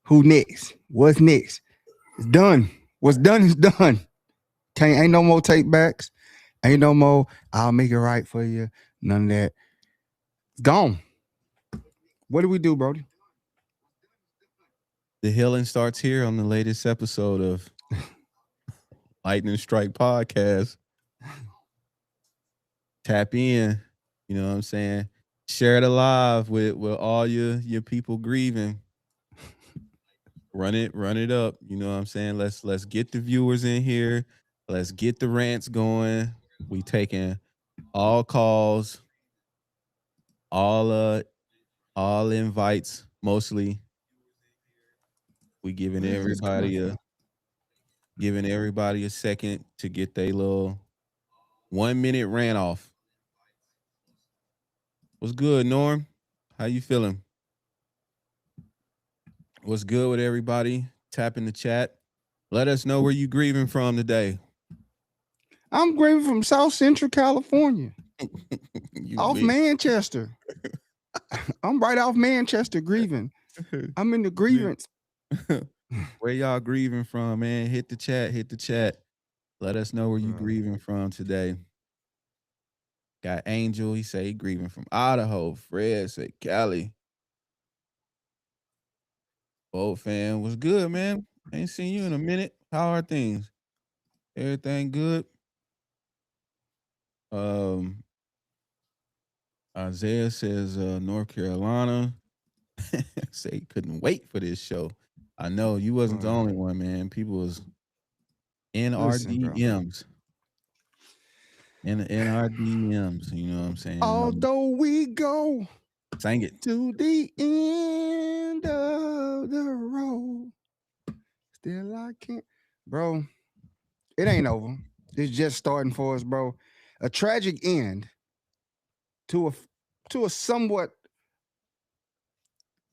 Who next? What's next? It's done. What's done is done. Ain't no more take backs. Ain't no more. I'll make it right for you. None of that. It's gone. What do we do, Brody? The healing starts here on the latest episode of Lightning Strike Podcast. Tap in. You know what I'm saying? Share it alive with all your people grieving. Run it up. You know what I'm saying? Let's get the viewers in here. Let's get the rants going. We taking all calls, all all invites, mostly. We Where is this coming from? giving everybody a second to get their little 1 minute rant off. What's good, Norm? How you feeling? What's good with everybody? Tap in the chat. Let us know where you grieving from today. I'm grieving from South Central California, You off wish. Manchester. I'm right off Manchester grieving. I'm in the grievance. Where y'all grieving from, man? Hit the chat. Hit the chat. Let us know where you Bro. grieving from today. Got Angel. He say he grieving from Idaho. Fred say Cali. Boat fan, what's good, man? Ain't seen you in a minute. How are things? Everything good? Um, Isaiah says North Carolina. Say he couldn't wait for this show. I know you wasn't the Bro. only one, man. People was in our Listen, bro. DMs. In our DMs. You know what I'm saying? Although we go Sang it. to the end of the road, still I can't. Bro, it ain't over. It's just starting for us, bro. A tragic end to a somewhat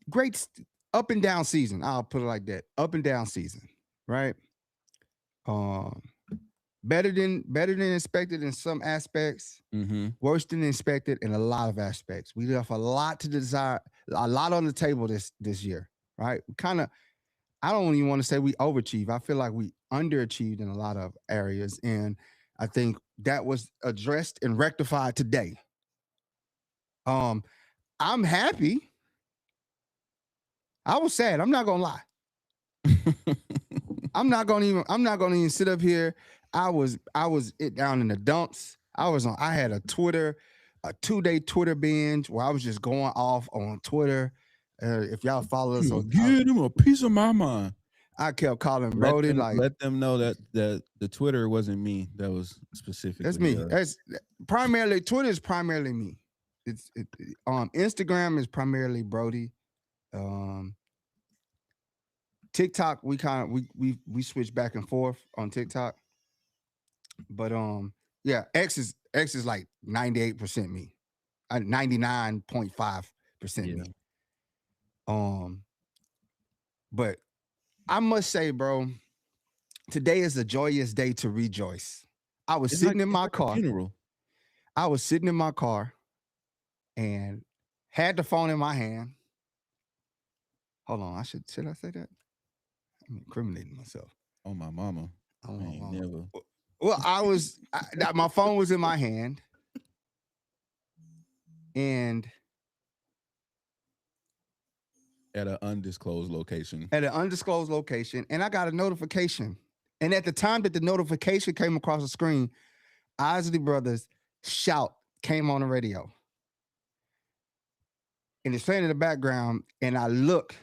great up and down season. I'll put it like that. Up and down season, right? Um, better than expected in some aspects, Mm-hmm. worse than expected in a lot of aspects. We left a lot to desire, a lot on the table this year, right? Kind of, I don't even want to say we overachieved. I feel like we underachieved in a lot of areas, and I think that was addressed and rectified today. Um, I'm happy. I was sad. I'm not gonna lie. I'm not gonna even sit up here. I was it down in the dumps. I had a Twitter, a 2 day Twitter binge where I was just going off on Twitter. If y'all follow us on, Give him a piece of my mind. I kept calling Brody like, Let them know that the Twitter wasn't me. That was that's specifically me. That's primarily Twitter is primarily me. Instagram is primarily Brody. Um, TikTok we kind of we switch back and forth on TikTok. But yeah, X is like 98% me. 99.5% yeah. me. Um, but I must say, bro, today is a joyous day to rejoice. I was sitting in It's my like a car. funeral. I was sitting in my car and had the phone in my hand. Hold on, should I say that? I'm incriminating myself. Oh my mama. Oh, I ain't mama. never Well, my phone was in my hand, and at an undisclosed location. at an undisclosed location, and I got a notification. And at the time that the notification came across the screen, Isley Brothers shout came on the radio. And it's playing in the background, and I look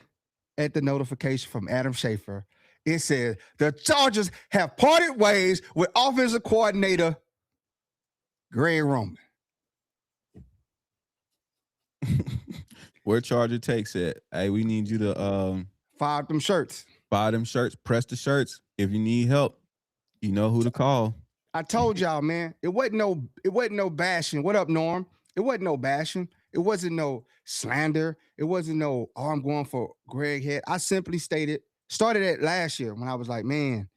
at the notification from Adam Schaefer. It says the Chargers have parted ways with offensive coordinator Greg Roman. Where Charger takes it. Hey, we need you to Fired them shirts. buy them shirts, press the shirts. If you need help, you know who to call. I told y'all, man, it wasn't no bashing. What up, Norm? It wasn't no bashing. It wasn't no slander. It wasn't no, oh, I'm going for Greg head. I simply started it last year when I was like, man,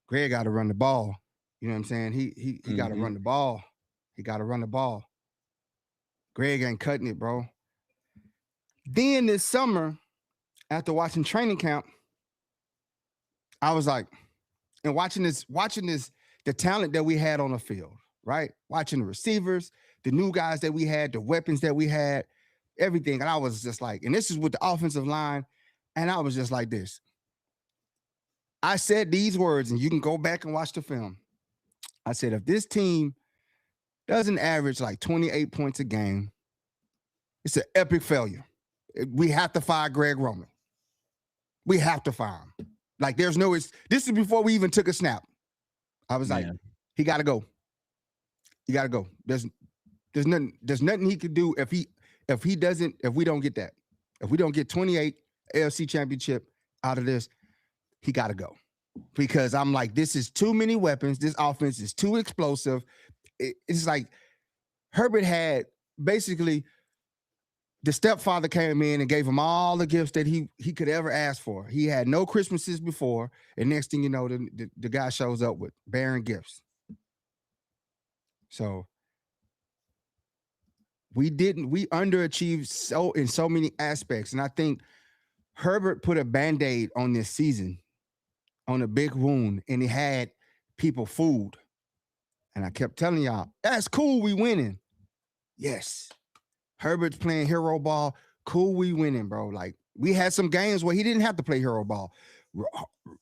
Greg got to run the ball. You know what I'm saying? He got to Mm-hmm. run the ball. He got to run the ball. Greg ain't cutting it, bro. Then this summer, after watching training camp, I was like, and watching this, the talent that we had on the field, right? Watching the receivers, the new guys that we had, the weapons that we had, everything. And I was just like, and this is with the offensive line. And I was just like this. I said these words, and you can go back and watch the film. I said, if this team doesn't average like 28 points a game, it's an epic failure. We have to fire Greg Roman. We have to fire him. Like, there's no, this is before we even took a snap. I was like, he got to go. He got to go. There's nothing he could do if we don't get that. If we don't get 28 AFC championship out of this, he got to go. Because I'm like, this is too many weapons. This offense is too explosive. It's like Herbert had basically, the stepfather came in and gave him all the gifts that he could ever ask for. He had no Christmases before, and next thing you know, the guy shows up with bearing gifts. So we underachieved in so many aspects. And I think Herbert put a Band-Aid on this season, on a big wound, and he had people fooled. And I kept telling y'all, that's cool, we winning. Yes. Herbert's playing hero ball. Cool, we winning, bro. Like, we had some games where he didn't have to play hero ball.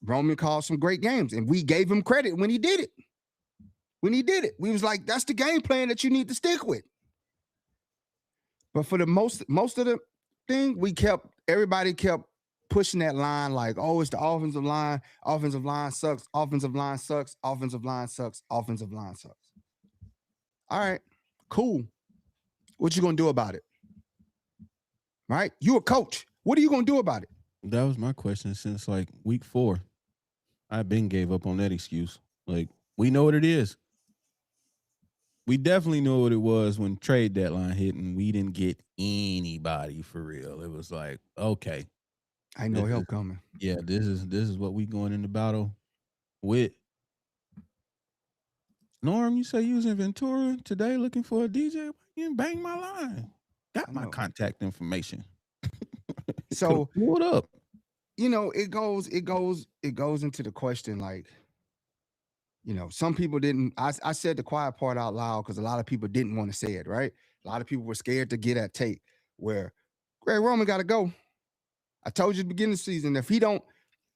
Roman called some great games, and we gave him credit when he did it. We was like, that's the game plan that you need to stick with. But for the most of the thing, everybody kept pushing that line like, oh, it's the offensive line. Offensive line sucks. Offensive line sucks. Offensive line sucks. Offensive line sucks. All right, cool. What you gonna do about it? Right? You a coach. What are you gonna do about it? That was my question since like week 4. I've been gave up on that excuse. Like, we know what it is. We definitely know what it was when trade deadline hit and we didn't get anybody for real. It was like, okay, I know help coming. Yeah, this is what we going into battle with. Norm, you say you was in Ventura today looking for a DJ? You didn't bang my line. Got my contact information. So what up? You know, it goes into the question, like, you know, some people didn't. I said the quiet part out loud because a lot of people didn't want to say it, right? A lot of people were scared to get at tape where Greg Roman got to go. I told you at the beginning of the season, if he don't,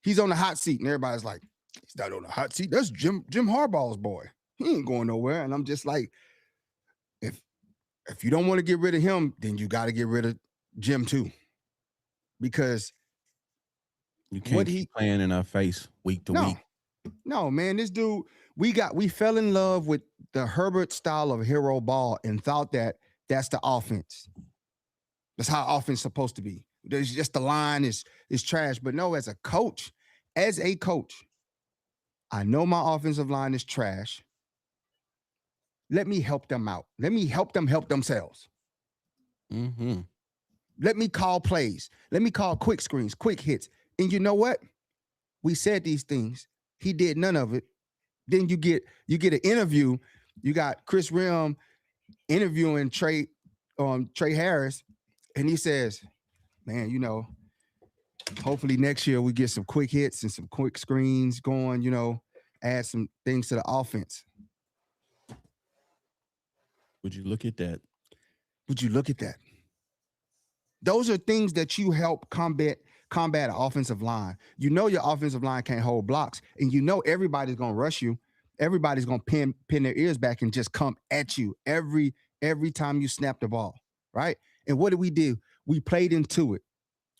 he's on the hot seat, and everybody's like, he's not on the hot seat. That's Jim Harbaugh's boy. He ain't going nowhere. And I'm just like, if you don't want to get rid of him, then you got to get rid of Jim too, because you can't keep playing in our face week to week. No, man, this dude, we fell in love with the Herbert style of hero ball and thought that that's the offense. That's how offense is supposed to be. There's just the line is trash. But no, as a coach, I know my offensive line is trash. Let me help them out. Let me help them help themselves. Mm-hmm. Let me call plays. Let me call quick screens, quick hits. And you know what? We said these things. He did none of it. Then you get an interview. You got Chris Rim interviewing Trey Harris, and he says, man, you know, hopefully next year we get some quick hits and some quick screens going, you know, add some things to the offense. Would you look at that? Those are things that you help combat an offensive line. You know your offensive line can't hold blocks, and you know everybody's gonna rush you. Everybody's gonna pin their ears back and just come at you every time you snap the ball, right? And what did we do? We played into it.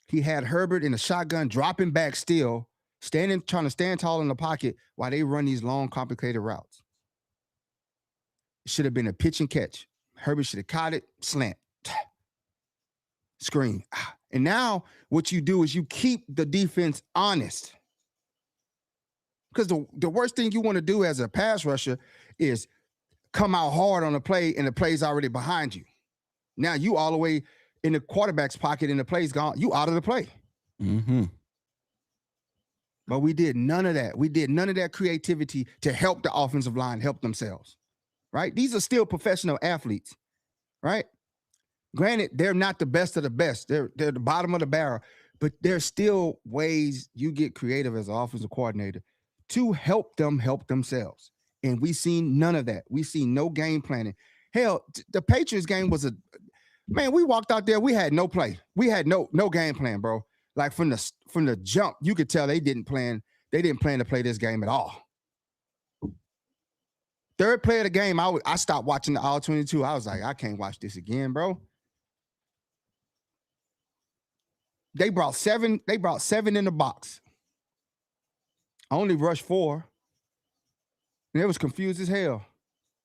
He had Herbert in a shotgun, dropping back still, trying to stand tall in the pocket while they run these long, complicated routes. It should have been a pitch and catch. Herbert should have caught it, slant, screen. And now what you do is you keep the defense honest. Because the worst thing you want to do as a pass rusher is come out hard on a play and the play's already behind you. Now you all the way in the quarterback's pocket and the play's gone. You out of the play. Mm-hmm. But we did none of that. We did none of that creativity to help the offensive line help themselves, right? These are still professional athletes, right? Granted, they're not the best of the best. They're the bottom of the barrel. But there's still ways you get creative as an offensive coordinator to help them help themselves. And we seen none of that. We seen no game planning. Hell, the Patriots game was man. We walked out there. We had no play. We had no game plan, bro. Like from the jump, you could tell they didn't plan. They didn't plan to play this game at all. Third play of the game, I stopped watching the all 22. I was like, I can't watch this again, bro. They brought seven in the box. I only rushed 4. And it was confused as hell.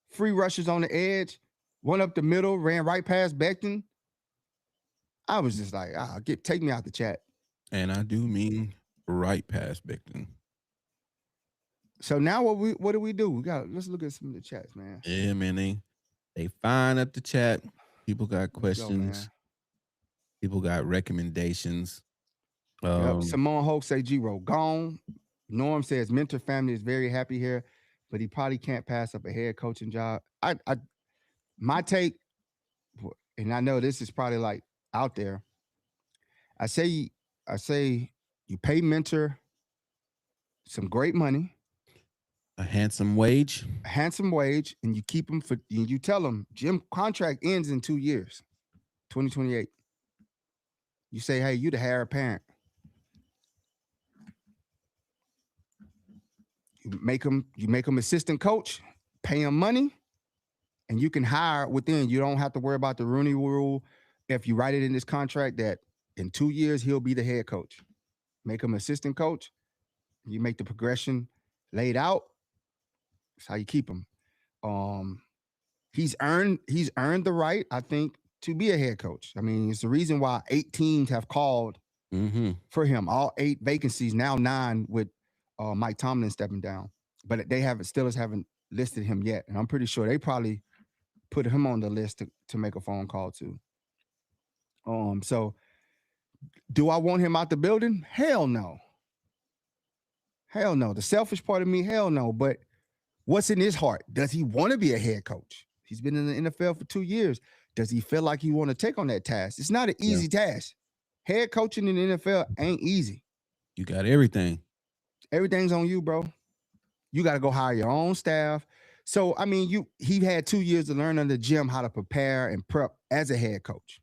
Free rushes on the edge, one up the middle, ran right past Becton. I was just like, take me out the chat. And I do mean right past Becton. So now what do we do? Let's look at some of the chats, man. Yeah, man. They fine up the chat. People got questions. People got recommendations. Simone Hoke say G-Ro gone. Norm says Mentor family is very happy here, but he probably can't pass up a head coaching job. My take, and I know this is probably like out there. I say you pay Mentor some great money, a handsome wage, and you keep him and you tell him Jim contract ends in 2 years, 2028. You say, hey, you the heir apparent. You make him assistant coach, pay him money, and you can hire within. You don't have to worry about the Rooney Rule. If you write it in this contract that in 2 years he'll be the head coach, make him assistant coach. You make the progression laid out. That's how you keep him. He's earned the right, I think, to be a head coach. I mean, it's the reason why 8 teams have called for him. All 8 vacancies, now 9 with Mike Tomlin stepping down. But they Steelers haven't listed him yet. And I'm pretty sure they probably put him on the list to make a phone call to. So do I want him out the building? Hell no. Hell no. The selfish part of me, hell no. But what's in his heart? Does he want to be a head coach? He's been in the NFL for 2 years. Does he feel like he want to take on that task? It's not an easy task. Head coaching in the NFL ain't easy. You got everything. Everything's on you, bro. You got to go hire your own staff. So, I mean, he had 2 years to learn under Jim how to prepare and prep as a head coach,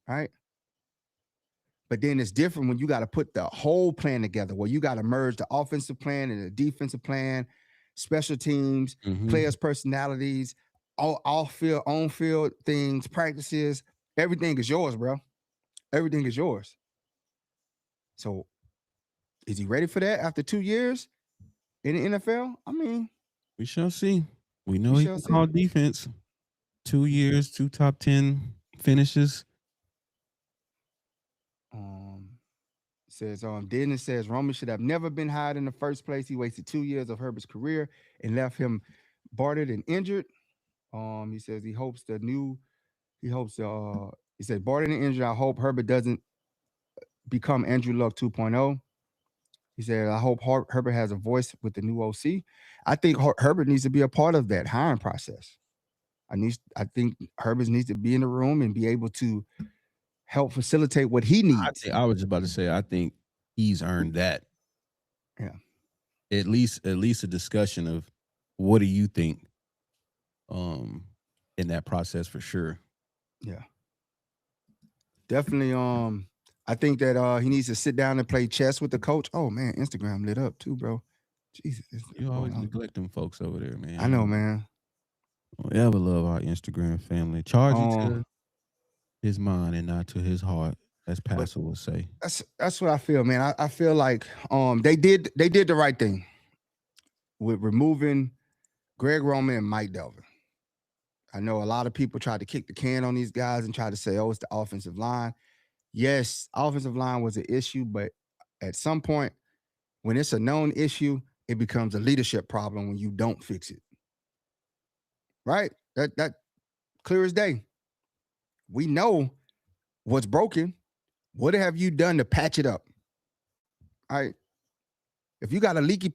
right? But then it's different when you got to put the whole plan together, where you got to merge the offensive plan and the defensive plan, special teams, players' personalities, all off-field, on-field things, practices. Everything is yours, bro. Everything is yours. So is he ready for that after 2 years in the NFL? I mean, we shall see. We know he can call defense. 2 years, 2 top 10 finishes. Dennis says Roman should have never been hired in the first place. He wasted 2 years of Herbert's career and left him bartered and injured. He says he said bartered and injured. I hope Herbert doesn't become Andrew Luck 2.0. He said, I hope Herbert has a voice with the new OC. I think Herbert needs to be a part of that hiring process. I think Herbert needs to be in the room and be able to help facilitate what he needs. I was just about to say, I think he's earned that. Yeah. At least a discussion of what do you think in that process for sure. Yeah. Definitely I think that he needs to sit down and play chess with the coach. Oh man, Instagram lit up too, bro. Jesus. You always neglect them folks over there, man. I know, man. Don't ever love our Instagram family. Charge it to his mind and not to his heart, as Pastor would say. That's what I feel, man. I feel like they did the right thing with removing Greg Roman and Mike Delvin. I know a lot of people tried to kick the can on these guys and try to say, oh, it's the offensive line. Yes, offensive line was an issue, but at some point, when it's a known issue, it becomes a leadership problem when you don't fix it. Right? That clear as day. We know what's broken. What have you done to patch it up? All right. If you got a leaky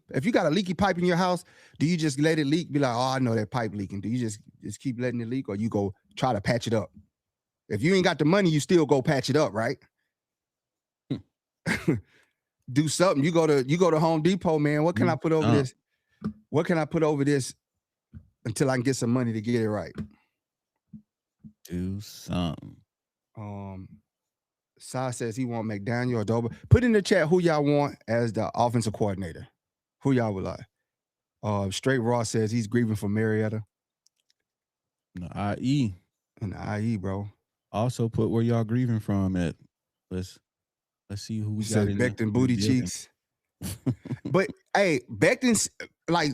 pipe in your house, do you just let it leak? Be like, oh, I know that pipe leaking. Do you just keep letting it leak, or you go try to patch it up? If you ain't got the money, you still go patch it up, right? Do something. You go to Home Depot, man. What can I put over this? What can I put over this until I can get some money to get it right? Do something. Sai says he want McDaniel or Dober. Put in the chat who y'all want as the offensive coordinator. Who y'all would like? Straight Raw says he's grieving for Marietta. The IE. And the IE, bro. Also put where y'all grieving from at. Let's see who we got Says in Becton booty cheeks. But hey, Becton's like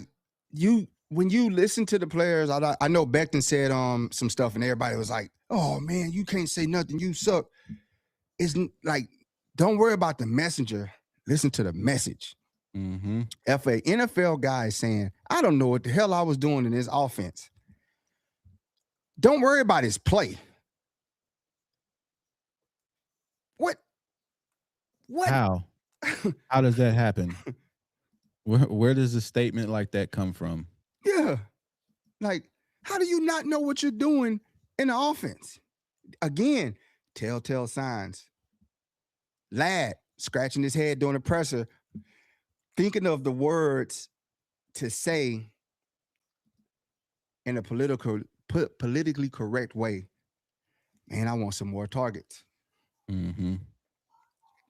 when you listen to the players, I know Becton said some stuff and everybody was like, oh man, you can't say nothing, you suck. It's like, don't worry about the messenger. Listen to the message. If a NFL guy is saying, I don't know what the hell I was doing in this offense, don't worry about his play. What? How does that happen? Where does a statement like that come from? Yeah. Like, how do you not know what you're doing in the offense? Again, telltale signs. Lad scratching his head during the presser, thinking of the words to say in a politically correct way. Man, I want some more targets.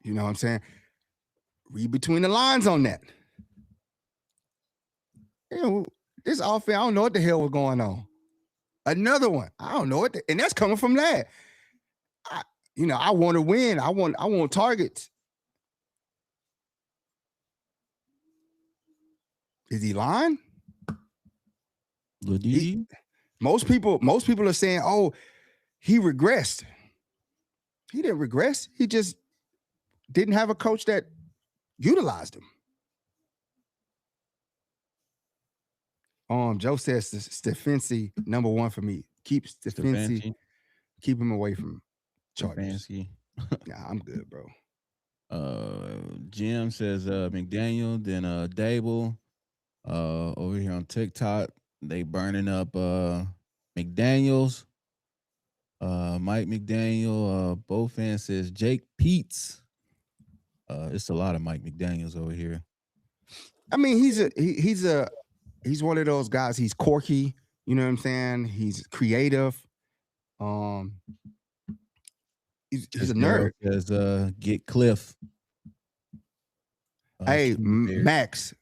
You know what I'm saying? Read between the lines on that. You know, this offense, I don't know what the hell was going on. Another one, I don't know what, and that's coming from Lad. I want to win. I want targets. Is he lying? Most people are saying, oh, he regressed. He didn't regress. He just didn't have a coach that utilized him. Joe says Stefanski number one for me. Keep Stefanski. Keep him away from Chargers. Nah, I'm good, bro. Jim says McDaniel, then Dable. Over here on TikTok, they burning up McDaniels. Mike McDaniel. Bofan says Jake Peets. It's a lot of Mike McDaniels over here. I mean, he's one of those guys. He's quirky. You know what I'm saying? He's creative. He's a nerd. Says get Cliff. Hey, Max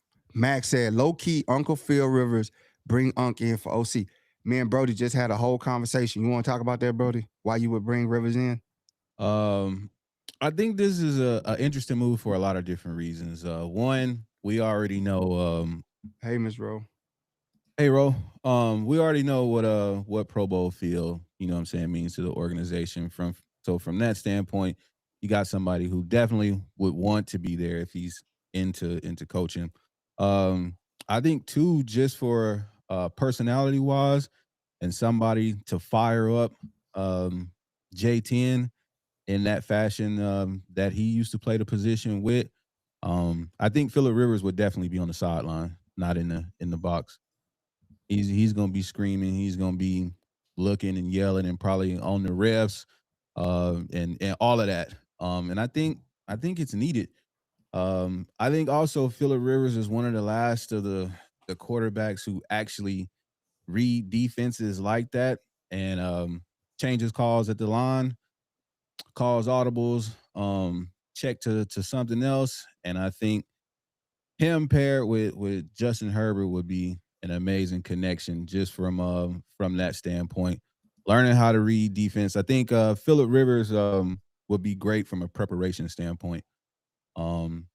said low key Uncle Phil Rivers bring Unc in for OC. Me and Brodie just had a whole conversation. You want to talk about that, Brodie? Why you would bring Rivers in? I think this is a interesting move for a lot of different reasons. One, we already know. Hey, Miss Ro. Hey, Ro. We already know what Pro Bowl feel, you know what I'm saying, means to the organization. From that standpoint, you got somebody who definitely would want to be there if he's into coaching. I think too, just for personality wise, and somebody to fire up J10 in that fashion that he used to play the position with. I think Phillip Rivers would definitely be on the sideline, not in the box. He's gonna be screaming. He's gonna be looking and yelling and probably on the refs and all of that. And I think it's needed. I think also Phillip Rivers is one of the last of the quarterbacks who actually read defenses like that and changes calls at the line, calls audibles, check to something else. And I think him paired with Justin Herbert would be an amazing connection just from that standpoint. Learning how to read defense. I think Phillip Rivers would be great from a preparation standpoint. And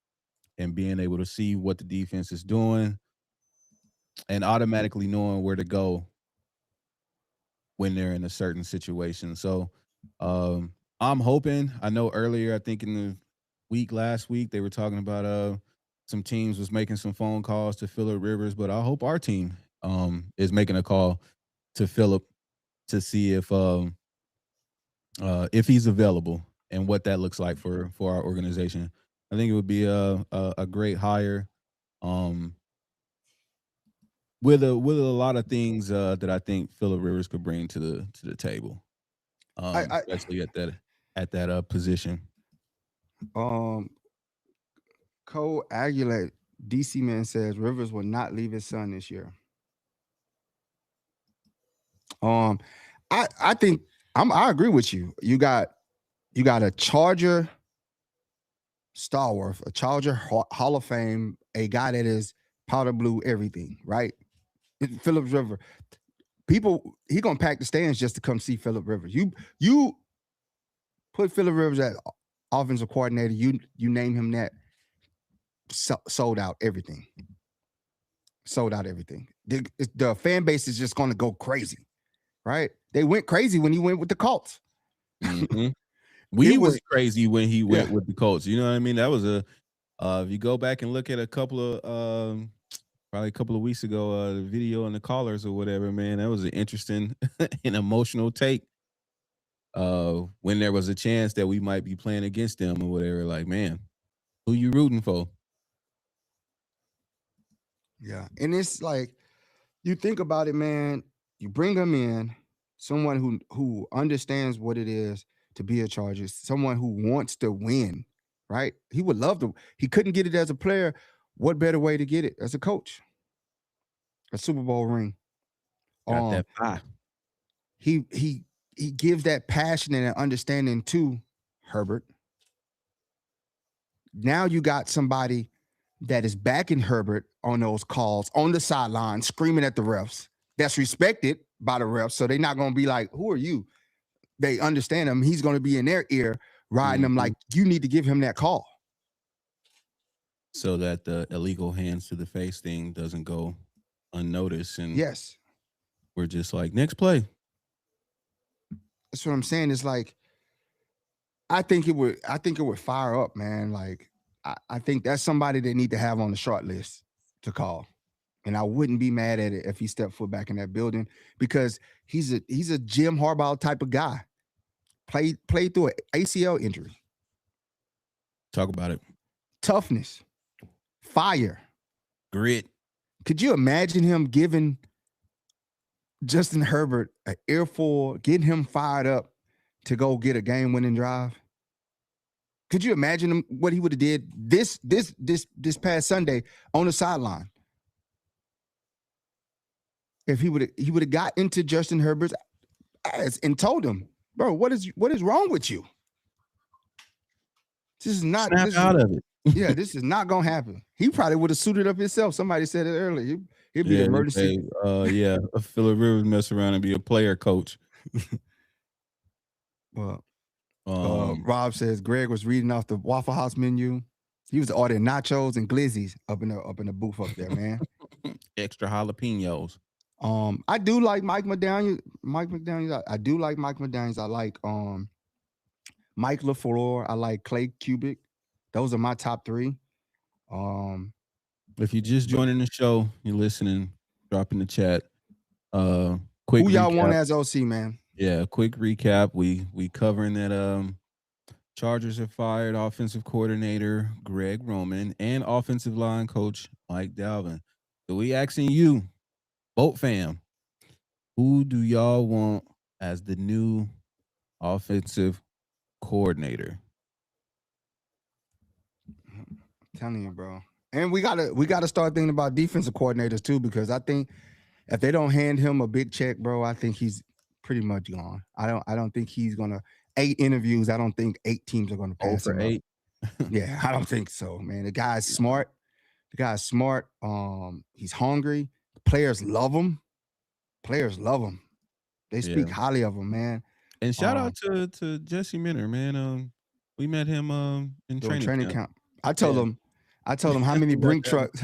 being able to see what the defense is doing and automatically knowing where to go when they're in a certain situation. So I'm hoping, I know earlier, I think in the last week, they were talking about some teams was making some phone calls to Phillip Rivers, but I hope our team is making a call to Phillip to see if he's available and what that looks like for our organization. I think it would be a great hire. With a lot of things that I think Phillip Rivers could bring to the table, especially at that position. Coagulate. DC Man says Rivers will not leave his son this year. Um, I think I agree with you. You got a Charger stalwart, a Charger Hall of Fame, a guy that is powder blue everything, right? Phillips River. People, he gonna pack the stands just to come see Phillip Rivers. You put Phillip Rivers at offensive coordinator. You name him that. Sold out everything. Sold out everything. The fan base is just gonna go crazy, right? They went crazy when he went with the Colts. Mm-hmm. We went crazy when he went with the Colts. You know what I mean? That was if you go back and look at a couple of probably a couple of weeks ago, the video on the callers or whatever, man, that was an interesting and emotional take. When there was a chance that we might be playing against them or whatever, like, man, who you rooting for? Yeah, and it's like you think about it, man. You bring him in, someone who understands what it is to be a Charger, someone who wants to win, right? He would love to. He couldn't get it as a player. What better way to get it as a coach? A Super Bowl ring. Got that pie. He gives that passion and understanding to Herbert. Now you got somebody that is backing Herbert on those calls on the sideline, screaming at the refs. That's respected by the refs, so they're not going to be like, "Who are you?" They understand him. He's going to be in their ear, riding them like, "You need to give him that call," so that the illegal hands to the face thing doesn't go unnoticed. And yes, we're just like, next play. That's what I'm saying. It's like, I think it would fire up, man. Like, I think that's somebody they need to have on the short list to call. And I wouldn't be mad at it if he stepped foot back in that building, because he's a Jim Harbaugh type of guy. Played through an ACL injury. Talk about it. Toughness, fire, grit. Could you imagine him giving Justin Herbert an earful, getting him fired up to go get a game-winning drive? Could you imagine what he would have did this past Sunday on the sideline? If he would have got into Justin Herbert's ass and told him, "Bro, what is wrong with you? This is not snap out of it." Yeah, this is not gonna happen. He probably would have suited up himself. Somebody said it earlier. He'd be the emergency. Phillip Rivers mess around and be a player coach. Well, Rob says Greg was reading off the Waffle House menu. He was ordering nachos and glizzies up in the booth up there, man. Extra jalapenos. I do like Mike McDaniel. I do like Mike McDaniels. I like Mike LaFleur. I like Clay Kubick. Those are my top three. If you're just joining the show, you're listening, drop in the chat. Quick who y'all recap. want as OC, man? Yeah, quick recap. We covering that Chargers have fired offensive coordinator Greg Roman and offensive line coach Mike Dalvin. So we asking you, Boat fam, who do y'all want as the new offensive coordinator? I'm telling you, bro. And we gotta start thinking about defensive coordinators too, because I think if they don't hand him a big check, bro, I think he's pretty much gone. I don't think he's gonna 8 interviews. I don't think 8 teams are gonna pass him 8. Yeah, I don't think so, man. The guy's smart. He's hungry. The players love him. They speak highly of him, man. And shout out to Jesse Minter, man. We met him in training camp. I told him how many brink trucks.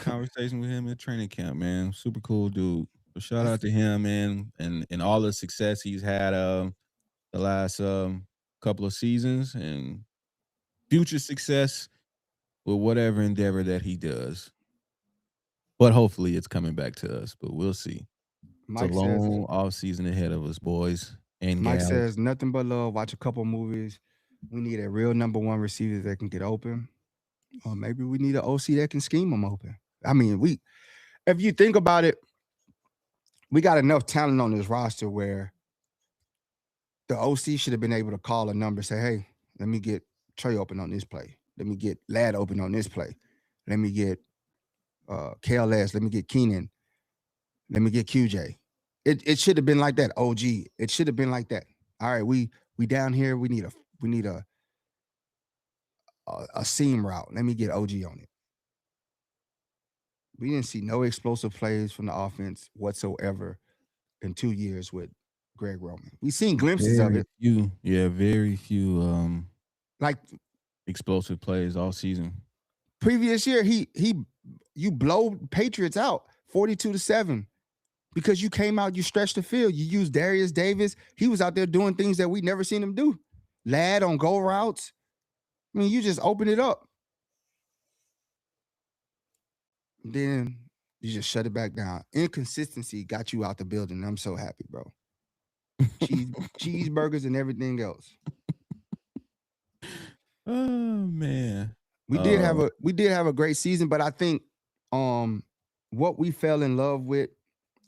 Conversation with him in training camp, man. Super cool dude. So shout out to him, man, and all the success he's had the last couple of seasons, and future success with whatever endeavor that he does. But hopefully it's coming back to us, but we'll see. Mike it's a long off season ahead of us, boys. And Mike says nothing but love. Watch a couple movies. We need a real number one receiver that can get open. Or maybe we need an OC that can scheme them open. I mean, if you think about it, we got enough talent on this roster where the OC should have been able to call a number, say, "Hey, let me get Trey open on this play." Let me get Lad open on this play. Let me get KLS. Let me get Keenan. Let me get QJ. It should have been like that. OG. It should have been like that. All right, we down here. We need a seam route. Let me get OG on it. We didn't see no explosive plays from the offense whatsoever in 2 years with Greg Roman. We seen glimpses of Very it. few, yeah, very few Like explosive plays all season. previous year, you blow Patriots out 42-7 because you came out, you stretched the field, you used Darius Davis. He was out there doing things that we never seen him do. Lad on goal routes. I mean, you just open it up. Then you just shut it back down. Inconsistency got you out the building. I'm so happy, bro. Cheeseburgers and everything else. Oh man. We did have a great season, but I think what we fell in love with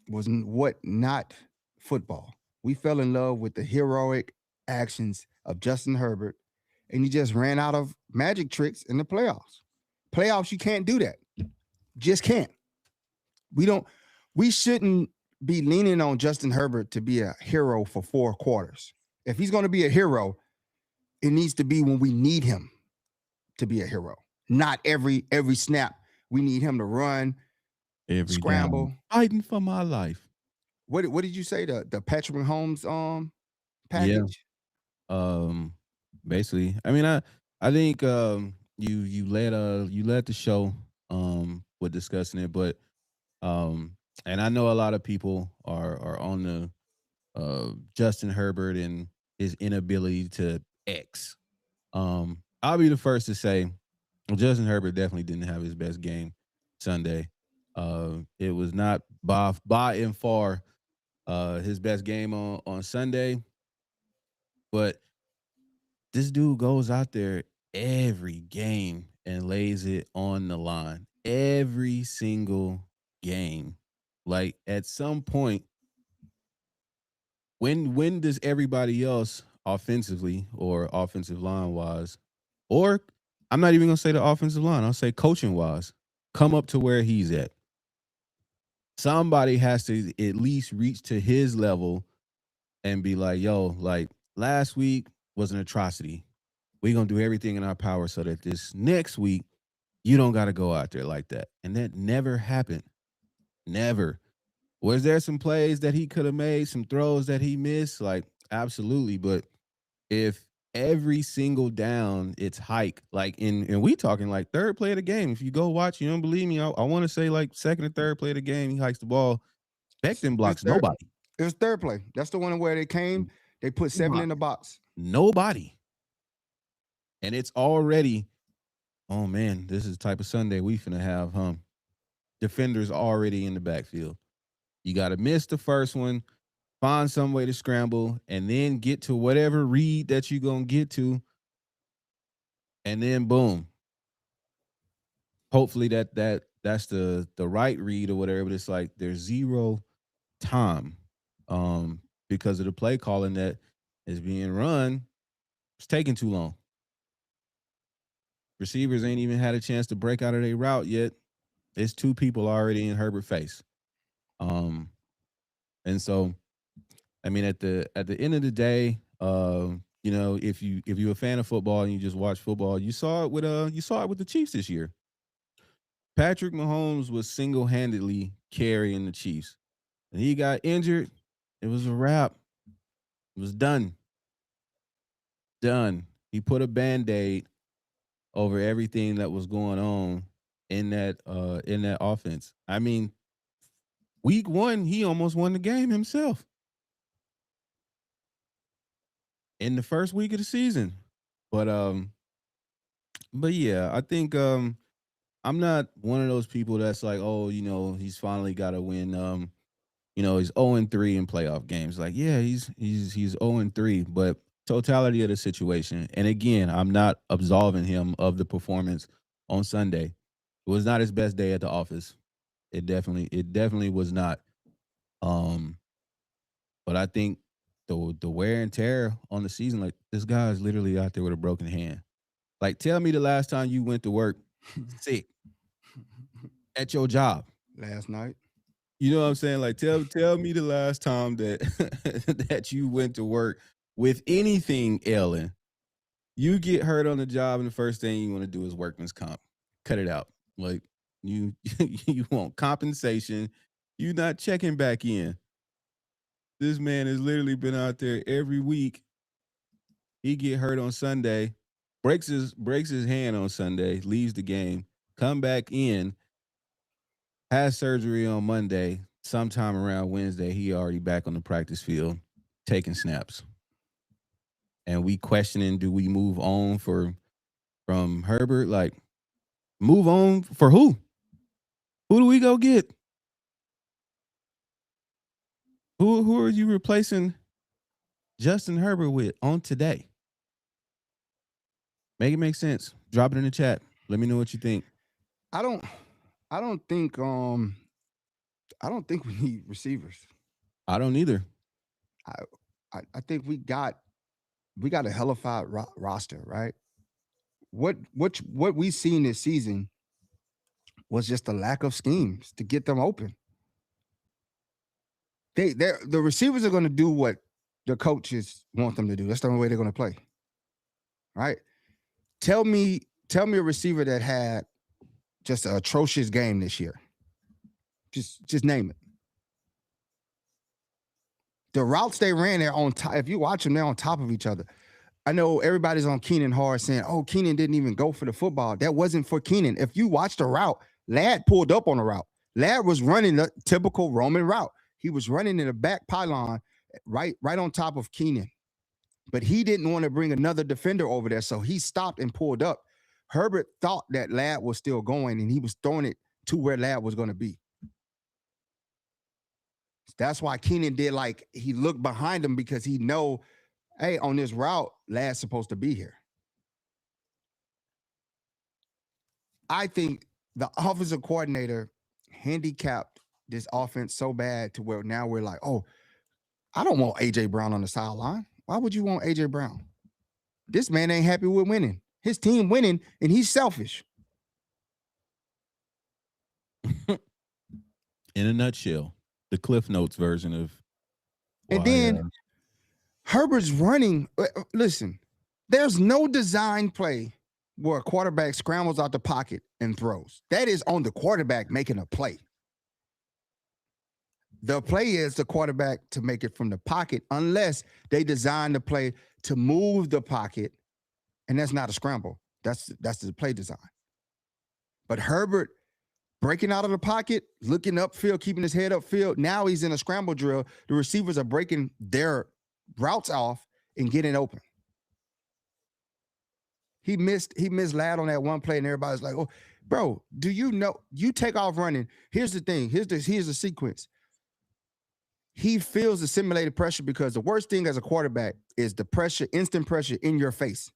was what not football. We fell in love with the heroic actions of Justin Herbert, and he just ran out of magic tricks in the playoffs. Playoffs, you can't do that. Just can't. We shouldn't be leaning on Justin Herbert to be a hero for 4 quarters. If he's going to be a hero, it needs to be when we need him to be a hero. Not every snap. We need him to run, every scramble, down, fighting for my life. What did you say? The Patrick Mahomes Yeah. package? Basically. I mean, I think you led the show with discussing it, but and I know a lot of people are on the Justin Herbert and his inability to X. I'll be the first to say Justin Herbert definitely didn't have his best game Sunday. It was not by and far his best game on Sunday, but this dude goes out there every game and lays it on the line. Every single game. Like at some point, when does everybody else offensively or offensive line wise, or I'm not even gonna say the offensive line, I'll say coaching wise, come up to where he's at? Somebody has to at least reach to his level and be like, yo, like last week was an atrocity. We're gonna do everything in our power so that this next week you don't gotta go out there like that. And that never happened. Never. Was there some plays that he could have made, some throws that he missed? Like, absolutely. But if every single down it's hike, like and we talking like third play of the game. If you go watch, you don't believe me, I want to say like second or third play of the game, he hikes the ball. Becton It was blocks third. nobody. It was third play. That's the one where they came. They put 7 in the box. Nobody. And it's already, oh man, this is the type of Sunday we finna have, huh? Defenders already in the backfield. You got to miss the first one, find some way to scramble, and then get to whatever read that you're going to get to. And then boom. Hopefully that's the right read or whatever, but it's like there's zero time because of the play calling that is being run. It's taking too long. Receivers ain't even had a chance to break out of their route yet. It's 2 people already in Herbert's face. And so, I mean, at the end of the day, you know, if you're a fan of football and you just watch football, you saw it with the Chiefs this year. Patrick Mahomes was single-handedly carrying the Chiefs. And he got injured. It was a wrap. It was done. Done. He put a Band-Aid over everything that was going on in that offense. I mean, week 1, he almost won the game himself. In the first week of the season. But yeah, I think I'm not one of those people that's like, oh, you know, he's finally got to win. You know, he's 0-3 in playoff games. Like, yeah, he's 0-3, but totality of the situation. And again, I'm not absolving him of the performance on Sunday. It was not his best day at the office. It definitely was not. But I think the wear and tear on the season, like this guy is literally out there with a broken hand. Like, tell me the last time you went to work sick at your job. Last night. You know what I'm saying? Like, tell me the last time that that you went to work with anything ailing. You get hurt on the job, and the first thing you want to do is workman's comp. Cut it out. Like, you you want compensation. You not checking back in. This man has literally been out there every week. He get hurt on Sunday, breaks his hand on Sunday, leaves the game, come back in, has surgery on Monday. Sometime around Wednesday, he already back on the practice field, taking snaps. And we questioning, do we move on from Herbert? Like, move on for who? Who do we go get? Who are you replacing Justin Herbert with on today? Make it make sense. Drop it in the chat. Let me know what you think. I don't think we need receivers. I don't either. I think we got a hellified roster, right? What we seen this season was just a lack of schemes to get them open. The receivers are going to do what the coaches want them to do. That's the only way they're going to play, right? Tell me a receiver that had just an atrocious game this year. Just name it. The routes they ran, they're on top. If you watch them, they're on top of each other. I know everybody's on Keenan hard saying, oh, Keenan didn't even go for the football. That wasn't for Keenan. If you watch the route, Ladd pulled up on the route. Ladd was running the typical Roman route. He was running in the back pylon right on top of Keenan. But he didn't want to bring another defender over there, so he stopped and pulled up. Herbert thought that Ladd was still going, and he was throwing it to where Ladd was going to be. That's why Keenan did he looked behind him because he know, hey, on this route, Ladd's supposed to be here. I think the offensive coordinator handicapped this offense so bad to where now we're like, oh, I don't want A.J. Brown on the sideline. Why would you want A.J. Brown? This man ain't happy with winning. His team winning, and he's selfish. In a nutshell, the Cliff Notes version of. And then Herbert's running. Listen, there's no design play where a quarterback scrambles out the pocket and throws. That is on the quarterback making a play. The play is the quarterback to make it from the pocket unless they design the play to move the pocket, and that's not a scramble. That's the play design. But Herbert breaking out of the pocket, looking upfield, keeping his head upfield. Now he's in a scramble drill. The receivers are breaking their routes off and getting open. He missed Ladd on that one play, and everybody's like, oh, bro, do you know you take off running? Here's the thing. Here's the sequence. He feels the simulated pressure because the worst thing as a quarterback is the pressure, instant pressure in your face.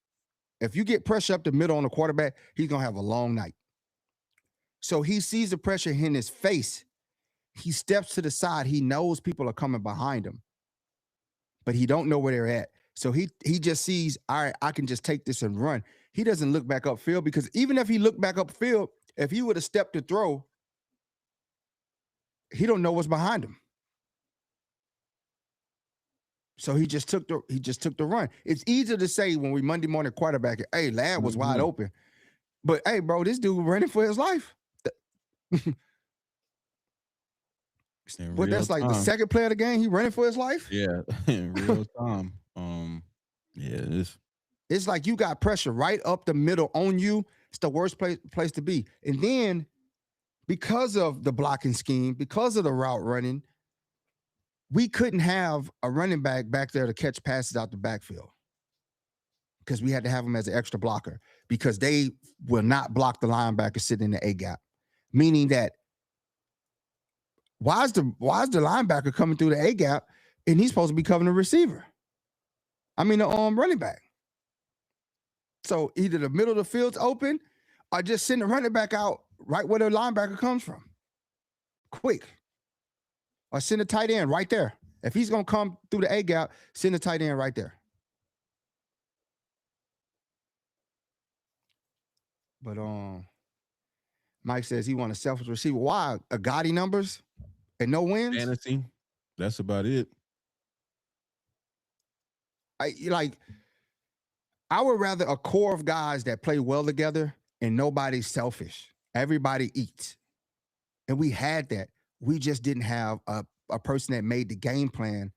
If you get pressure up the middle on the quarterback, he's going to have a long night. So he sees the pressure in his face. He steps to the side. He knows people are coming behind him, but he don't know where they're at. So he just sees, all right, I can just take this and run. He doesn't look back upfield because even if he looked back upfield, if he would have stepped to throw, he don't know what's behind him. So he just took the run. It's easier to say when we Monday morning quarterback, hey, Ladd was wide open. But hey, bro, this dude running for his life. But that's like the second play of the game. He running for his life. Yeah, in real time. Yeah, it's like you got pressure right up the middle on you. It's the worst place to be. And then because of the blocking scheme, because of the route running, we couldn't have a running back there to catch passes out the backfield because we had to have him as an extra blocker because they will not block the linebacker sitting in the A gap, meaning that why is the linebacker coming through the A gap and he's supposed to be covering the receiver? I mean, the running back. So either the middle of the field's open or just send the running back out right where the linebacker comes from. Quick. Or send a tight end right there. If he's going to come through the A gap, send a tight end right there. But Mike says he want a selfish receiver. Why? A Gotti numbers and no wins? Fantasy. That's about it. Like I would rather a core of guys that play well together and nobody's selfish. Everybody eats. And we had that. We just didn't have a person that made the game plan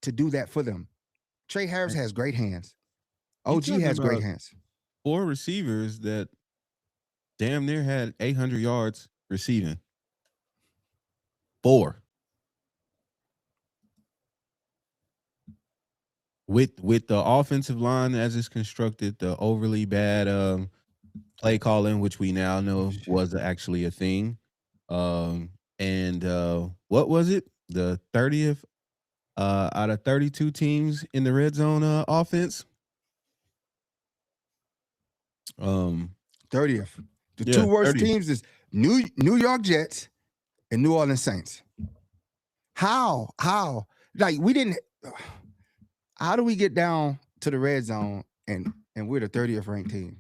to do that for them. Trey Harris has great hands. You OG talking has great about hands. 4 receivers that damn near had 800 yards receiving. 4. With the offensive line as it's constructed, the overly bad play calling, which we now know was actually a thing. And what was it? The 30th out of 32 teams in the red zone offense. 30th. The Yeah, two worst 30th. teams is New York Jets and New Orleans Saints. How? Like we didn't. How do we get down to the red zone and we're the 30th ranked team?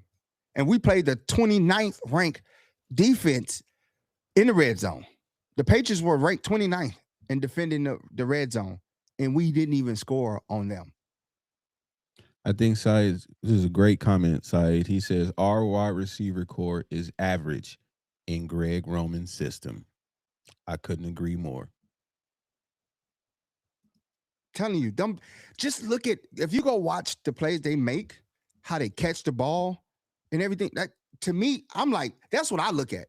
And we played the 29th ranked defense in the red zone. The Patriots were ranked 29th in defending the red zone, and we didn't even score on them. I think Said, this is a great comment, Said. He says, our wide receiver core is average in Greg Roman's system. I couldn't agree more. Telling you, them. Just look at if you go watch the plays they make, how they catch the ball, and everything. That to me, I'm like, that's what I look at.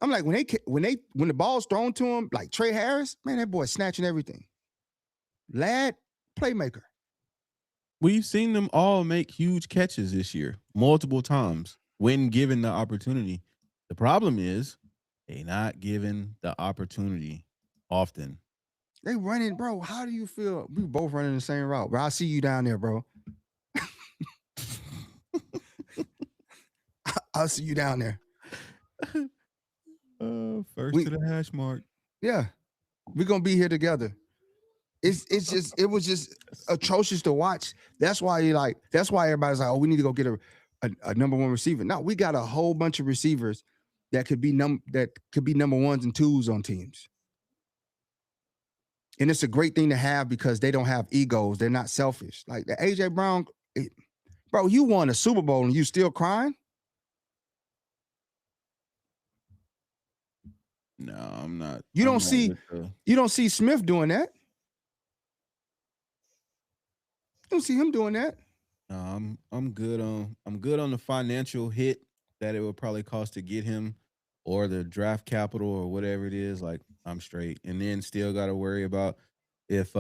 I'm like when the ball's thrown to him, like Trey Harris, man, that boy snatching everything. Lad, playmaker. We've seen them all make huge catches this year, multiple times, when given the opportunity. The problem is they not given the opportunity often. They running, bro. How do you feel? We both running the same route, bro. I see you down there, bro. I'll see you down there. First to the hash mark. Yeah, we're gonna be here together. It was just atrocious to watch. That's why everybody's like, oh, we need to go get a number one receiver. No, we got a whole bunch of receivers that could be number ones and twos on teams. And it's a great thing to have because they don't have egos. They're not selfish. Like the AJ Brown, bro, you won a Super Bowl and you still crying? No, I'm not. You don't see Smith doing that. You don't see him doing that. No, I'm good on the financial hit that it would probably cost to get him or the draft capital or whatever it is. Like I'm straight. And then still got to worry about if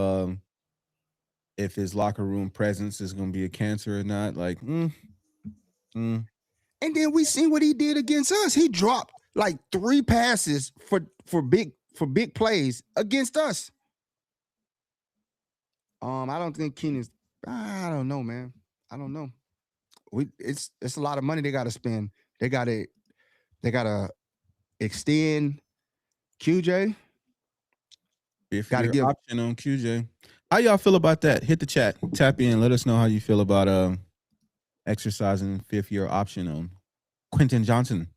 his locker room presence is going to be a cancer or not. Like, And then we seen what he did against us. He dropped like 3 passes for big plays against us. I don't think Keenan's. I don't know, man. I don't know. It's a lot of money they got to spend. They got to extend QJ. If got to give option on QJ. How y'all feel about that? Hit the chat, tap in, let us know how you feel about exercising 5th-year option on Quentin Johnson.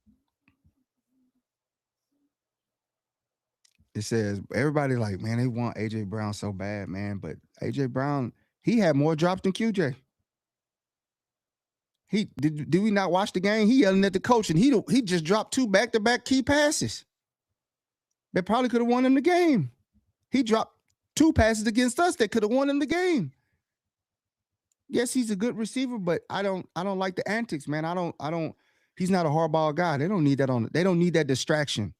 It says everybody like, man, they want AJ Brown so bad, man. But AJ Brown, he had more drops than QJ. He did we not watch the game? He yelling at the coach, and he just dropped 2 back-to-back key passes. That probably could have won him the game. He dropped 2 passes against us that could have won him the game. Yes, he's a good receiver, but I don't like the antics, man. I don't. He's not a hardball guy. They don't need that They don't need that distraction.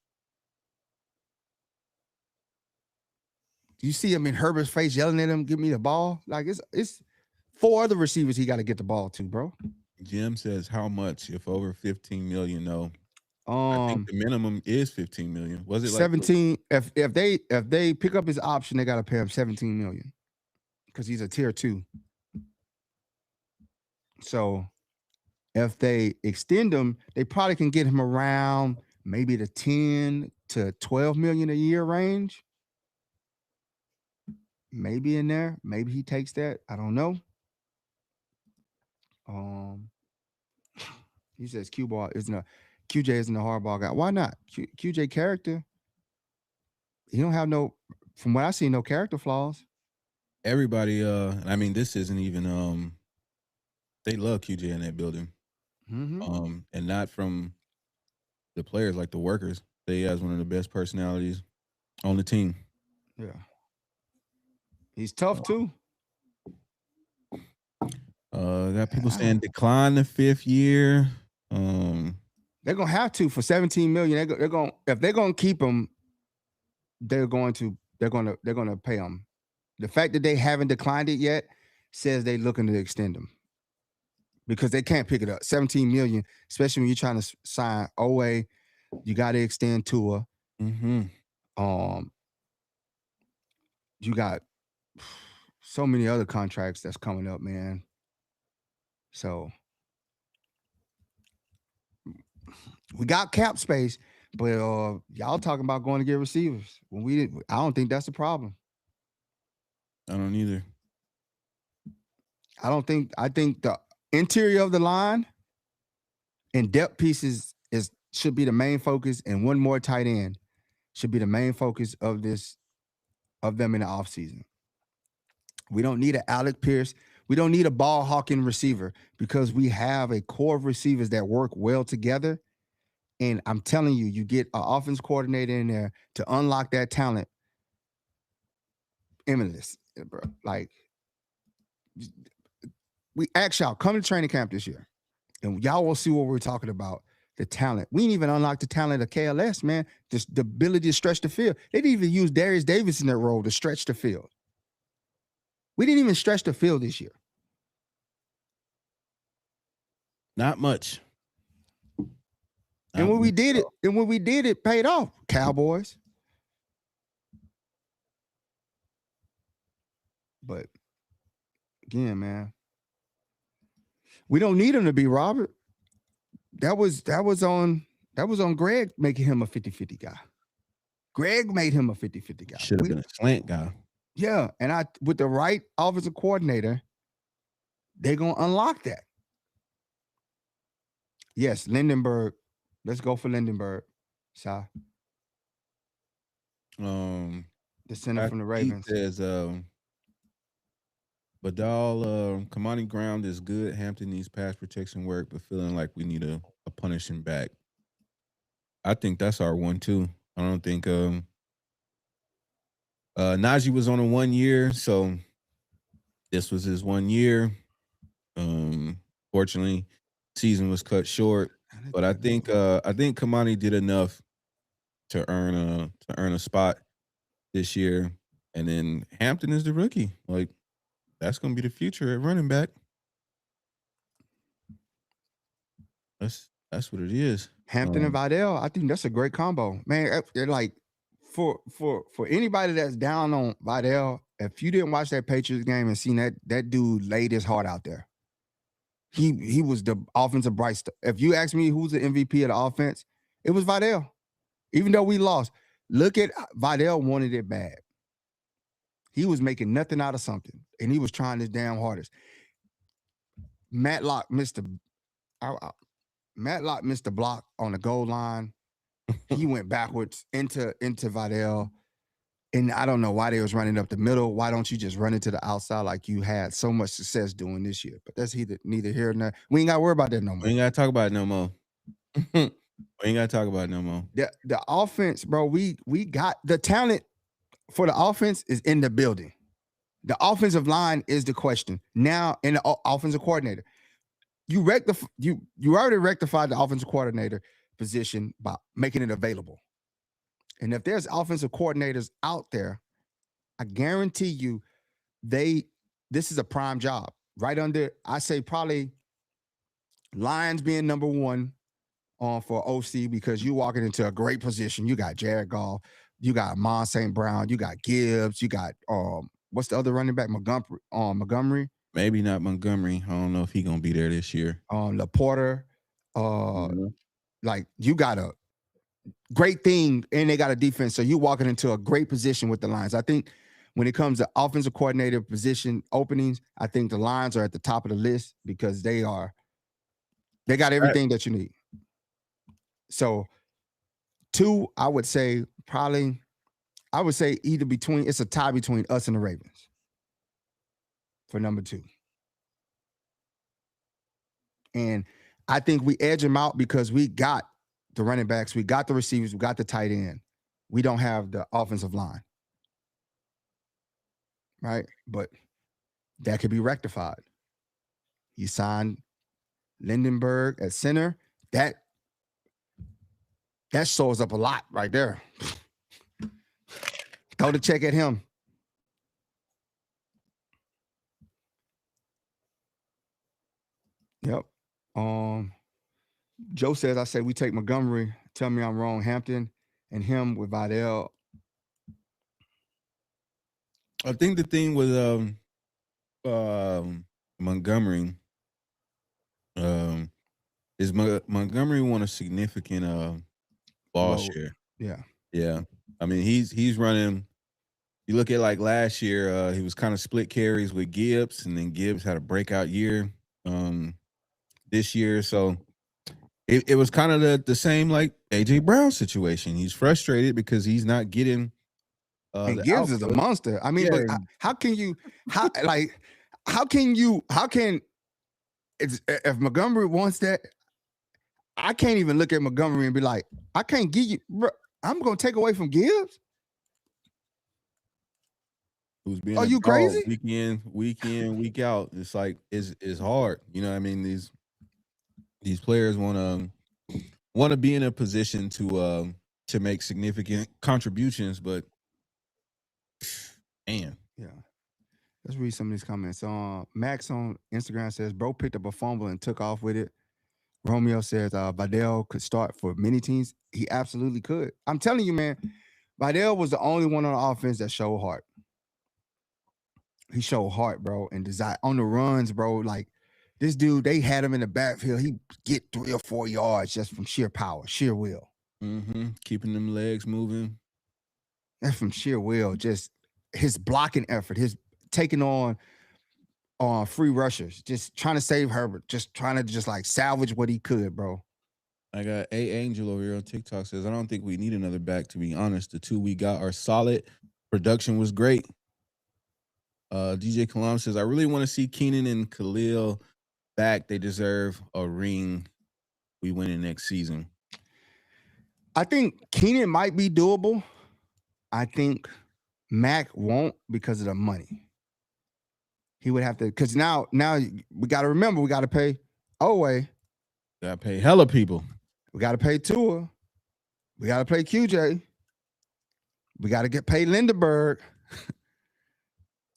You see him in Herbert's face yelling at him, "Give me the ball!" Like it's 4 other receivers he got to get the ball to, bro. Jim says how much if over 15 million? No, I think the minimum is 15 million. Was it 17? Like if they pick up his option, they got to pay him 17 million because he's a tier 2. So if they extend him, they probably can get him around maybe the 10 to 12 million a year range. Maybe in there. Maybe he takes that. I don't know. He says QJ isn't a hardball guy. Why not? QJ character. He don't have no, from what I see, no character flaws. Everybody, I mean, this isn't even they love QJ in that building. And not from the players, like the workers. They has one of the best personalities on the team. Yeah. He's tough too. Got people saying decline the 5th year. They're gonna have to for 17 million. They're going, if they're gonna keep him, they're gonna pay him. The fact that they haven't declined it yet says they're looking to extend him because they can't pick it up. 17 million, especially when you're trying to sign OA, you got to extend Tua. You got so many other contracts that's coming up, man. So we got cap space, but y'all talking about going to get receivers when we didn't. I don't think that's the problem. I don't either. I think the interior of the line and depth pieces should be the main focus, and one more tight end should be the main focus of them in the offseason. We don't need an Alec Pierce. We don't need a ball hawking receiver because we have a core of receivers that work well together. And I'm telling you, you get an offense coordinator in there to unlock that talent. Imminent, bro. Like, we ask y'all, come to training camp this year, and y'all will see what we're talking about. The talent. We didn't even unlock the talent of KLS, man. Just the ability to stretch the field. They didn't even use Darius Davis in that role to stretch the field. We didn't even stretch the field this year. Not much. And when we did it, paid off. Cowboys. But again, man, we don't need him to be Robert. That was on Greg making him a 50-50 guy. Greg made him a 50-50 guy. Should have been a slant guy. Yeah, and with the right offensive coordinator, they're gonna unlock that. Yes, Lindenberg. Let's go for Lindenberg. Si. The center from the Ravens. Says Badal, commanding ground is good. Hampton needs pass protection work, but feeling like we need a punishing back. I think that's our one too. I don't think Najee was on a 1 year, so this was his 1 year. Fortunately, season was cut short, but I think Kamani did enough to earn a spot this year, and then Hampton is the rookie. Like, that's gonna be the future at running back. That's what it is. Hampton and Vidal, I think that's a great combo, man. They're like for anybody that's down on Vidal. If you didn't watch that Patriots game and seen that dude laid his heart out there, he was the offensive bright star. If you ask me who's the MVP of the offense, it was Vidal. Even though we lost, look at Vidal wanted it bad. He was making nothing out of something, and he was trying his damn hardest. Matlock missed the block on the goal line. He went backwards into Vidal. And I don't know why they was running up the middle. Why don't you just run into the outside like you had so much success doing this year? But that's neither here nor there. We ain't got to worry about that no more. We ain't got to talk about it no more. We ain't got to talk about it no more. The offense, bro, we got the talent for the offense is in the building. The offensive line is the question. Now, in the offensive coordinator, you already rectified the offensive coordinator position by making it available. And if there's offensive coordinators out there, I guarantee you this is a prime job. Right under, I say probably Lions being number one for OC because you're walking into a great position. You got Jared Goff, you got Amon St. Brown, you got Gibbs, you got what's the other running back? Montgomery. Maybe not Montgomery. I don't know if he's gonna be there this year. LaPorta. Like, you got a great thing, and they got a defense. So you walking into a great position with the Lions. I think when it comes to offensive coordinator position openings, I think the Lions are at the top of the list because they are They got everything that you need. So 2, I would say either between, it's a tie between us and the Ravens for number 2. And I think we edge them out because we got the running backs, we got the receivers, we got the tight end. We don't have the offensive line. Right? But that could be rectified. You signed Lindenberg at center. That shows up a lot right there. Throw the check at him. Yep. Joe says, I say we take Montgomery. Tell me I'm wrong. Hampton and him with Vidal. I think the thing with Montgomery is Montgomery won a significant ball share. Yeah. Yeah. I mean, he's running. You look at like last year, he was kind of split carries with Gibbs, and then Gibbs had a breakout year this year. So it was kind of the same like AJ Brown situation. He's frustrated because he's not getting and Gibbs is a monster. I mean, but how can if Montgomery wants that, I can't even look at Montgomery and be like, I can't give you, bro, I'm going to take away from Gibbs? Who's being Are you crazy? Week in, week out. It's like it's hard. You know what I mean? These players want to be in a position to make significant contributions, but man. Yeah. Let's read some of these comments. Max on Instagram says, bro picked up a fumble and took off with it. Romeo says Vidal could start for many teams. He absolutely could. I'm telling you, man, Vidal was the only one on the offense that showed heart. He showed heart, bro, and desire on the runs, bro. Like this dude, they had him in the backfield. He get 3 or 4 yards just from sheer power, sheer will. Keeping them legs moving. That's from sheer will. Just his blocking effort, his taking on free rushers, just trying to save Herbert, just trying to just like salvage what he could, bro. I got A Angel over here on TikTok says, I don't think we need another back, to be honest. The 2 we got are solid. Production was great. DJ Kalam says, I really want to see Keenan and Khalil back. They deserve a ring. We win it next season. I think Keenan might be doable. I think Mac won't because of the money. He would have to, because now we got to remember, we got to pay Oweh. Got to pay hella people. We got to pay Tua. We got to pay QJ. We got to get paid Lindenberg.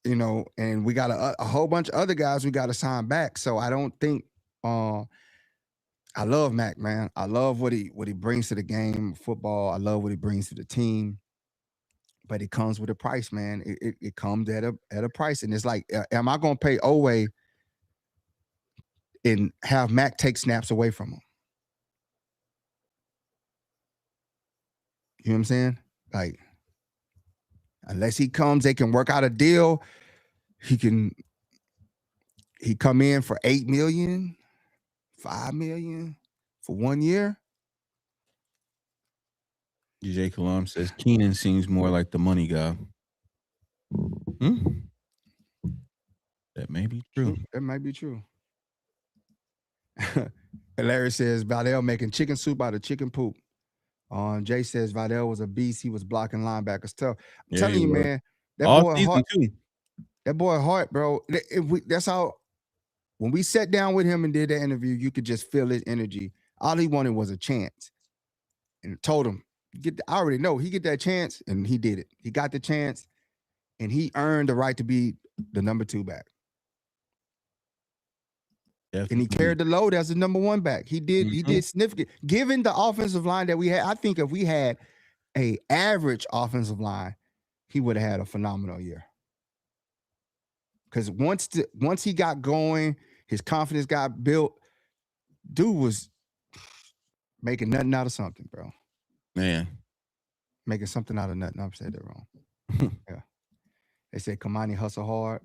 You know, and we got a whole bunch of other guys we got to sign back. So I don't think I love Mac, man. I love what he brings to the game of football. I love what he brings to the team. But it comes with a price, man. It comes at a price. And it's like, am I going to pay Oweh and have Mac take snaps away from him? You know what I'm saying? Like, unless he comes, they can work out a deal. He come in for $8 million, $5 million for 1 year. DJ Kalam says Keenan seems more like the money guy. That may be true. That might be true. Larry says Vidal making chicken soup out of chicken poop. Jay says Vidal was a beast. He was blocking linebackers tough. I'm telling you, man, that boy Hart. That boy Hart, bro. That's how. When we sat down with him and did that interview, you could just feel his energy. All he wanted was a chance, and told him, I already know he get that chance, and he did it. He got the chance, and he earned the right to be the number 2 back. Definitely. And he carried the load as the number 1 back. He did. He did significant. Given the offensive line that we had, I think if we had a average offensive line, he would have had a phenomenal year. Because once he got going, his confidence got built. Dude was making nothing out of something, bro. Man. Making something out of nothing. I said that wrong. Yeah. They said Kamani hustle hard.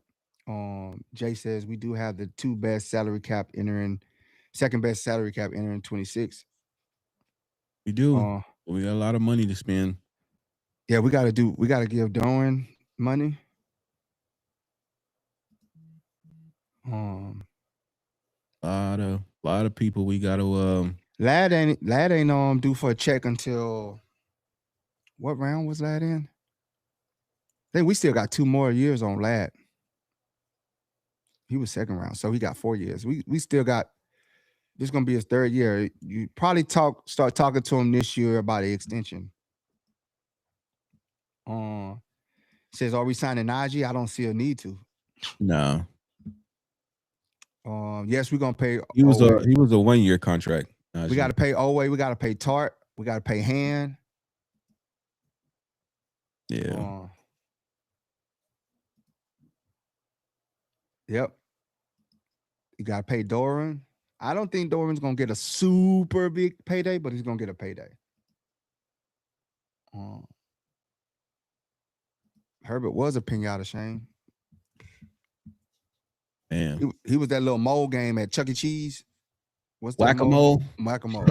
Jay says we do have the 2 best salary cap entering second best salary cap entering 26. We do. We got a lot of money to spend. Yeah, we gotta give Doan money. A lot of people we gotta Lad ain't due for a check until what round was Lad in? I think we still got 2 more years on Lad. He was second round, so he got 4 years. We still got, this is gonna be his 3rd year. You probably start talking to him this year about the extension. Says, are we signing Najee? I don't see a need to. No. Yes, we're gonna pay. He was a 1-year contract. Najee. We gotta pay Oweh. We gotta pay Tart. We gotta pay Han. Yeah. Yep. You gotta pay Doran. I don't think Doran's gonna get a super big payday, but he's gonna get a payday. Herbert was a pinata, Shane. Man. He was that little mole game at Chuck E. Cheese. What's that? Whack-a-mole? Whack-a-mole.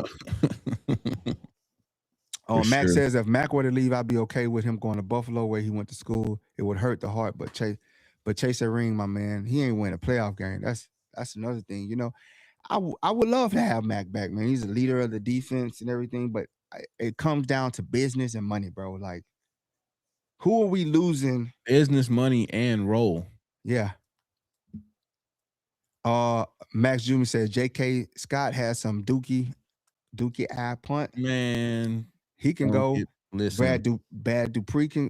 Mac says if Mac were to leave, I'd be okay with him going to Buffalo where he went to school. It would hurt the heart, but Chase that ring, my man, he ain't win a playoff game. That's another thing. You know, I would love to have Mac back, man. He's a leader of the defense and everything, but it comes down to business and money, bro. Like, who are we losing? Business, money, and role. Yeah. Max Jr. says J.K. Scott has some dookie eye punt. Man, he can go. Listen, Bud Dupree can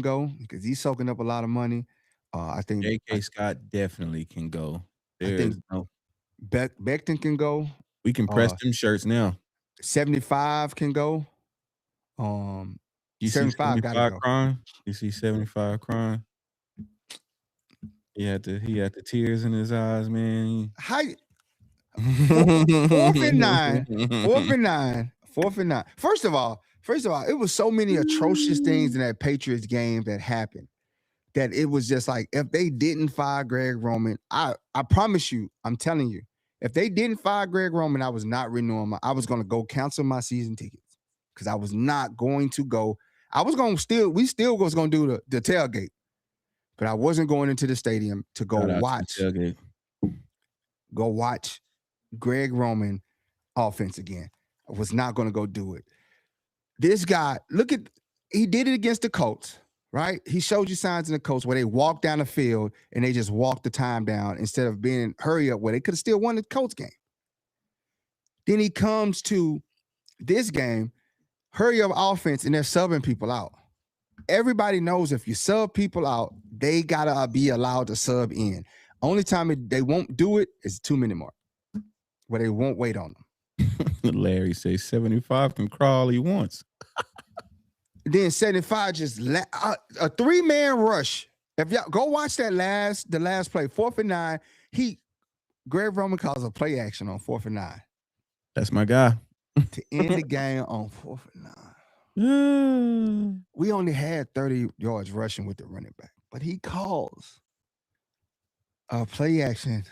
go because he's soaking up a lot of money. I think J.K. Scott definitely can go. Becton can go. We can press them shirts now. 75 can go. You 75 gotta go. Crying? You see 75 crying? He had the tears in his eyes, man. How? 4th and 9. 4th and 9. First of all, it was so many atrocious things in that Patriots game that happened that it was just like, if they didn't fire Greg Roman, I promise you, I'm telling you, if they didn't fire Greg Roman, I was not renewing I was going to go cancel my season tickets because I was not going to go. We still was going to do the tailgate, but I wasn't going into the stadium to go watch Greg Roman offense again. I was not going to go do it. This guy, he did it against the Colts, right? He showed you signs in the Colts where they walked down the field and they just walked the time down instead of being hurry up where they could have still won the Colts game. Then he comes to this game, hurry up offense, and they're subbing people out. Everybody knows if you sub people out, they got to be allowed to sub in. Only time they won't do it is 2 minute mark where they won't wait on them. Larry says 75 can crawl he wants. Then 75 just a 3-man rush. If y'all go watch the last play, 4th and 9, Greg Roman calls a play action on 4th and 9. That's my guy. To end the game on 4th and 9. We only had 30 yards rushing with the running back, but he calls a play action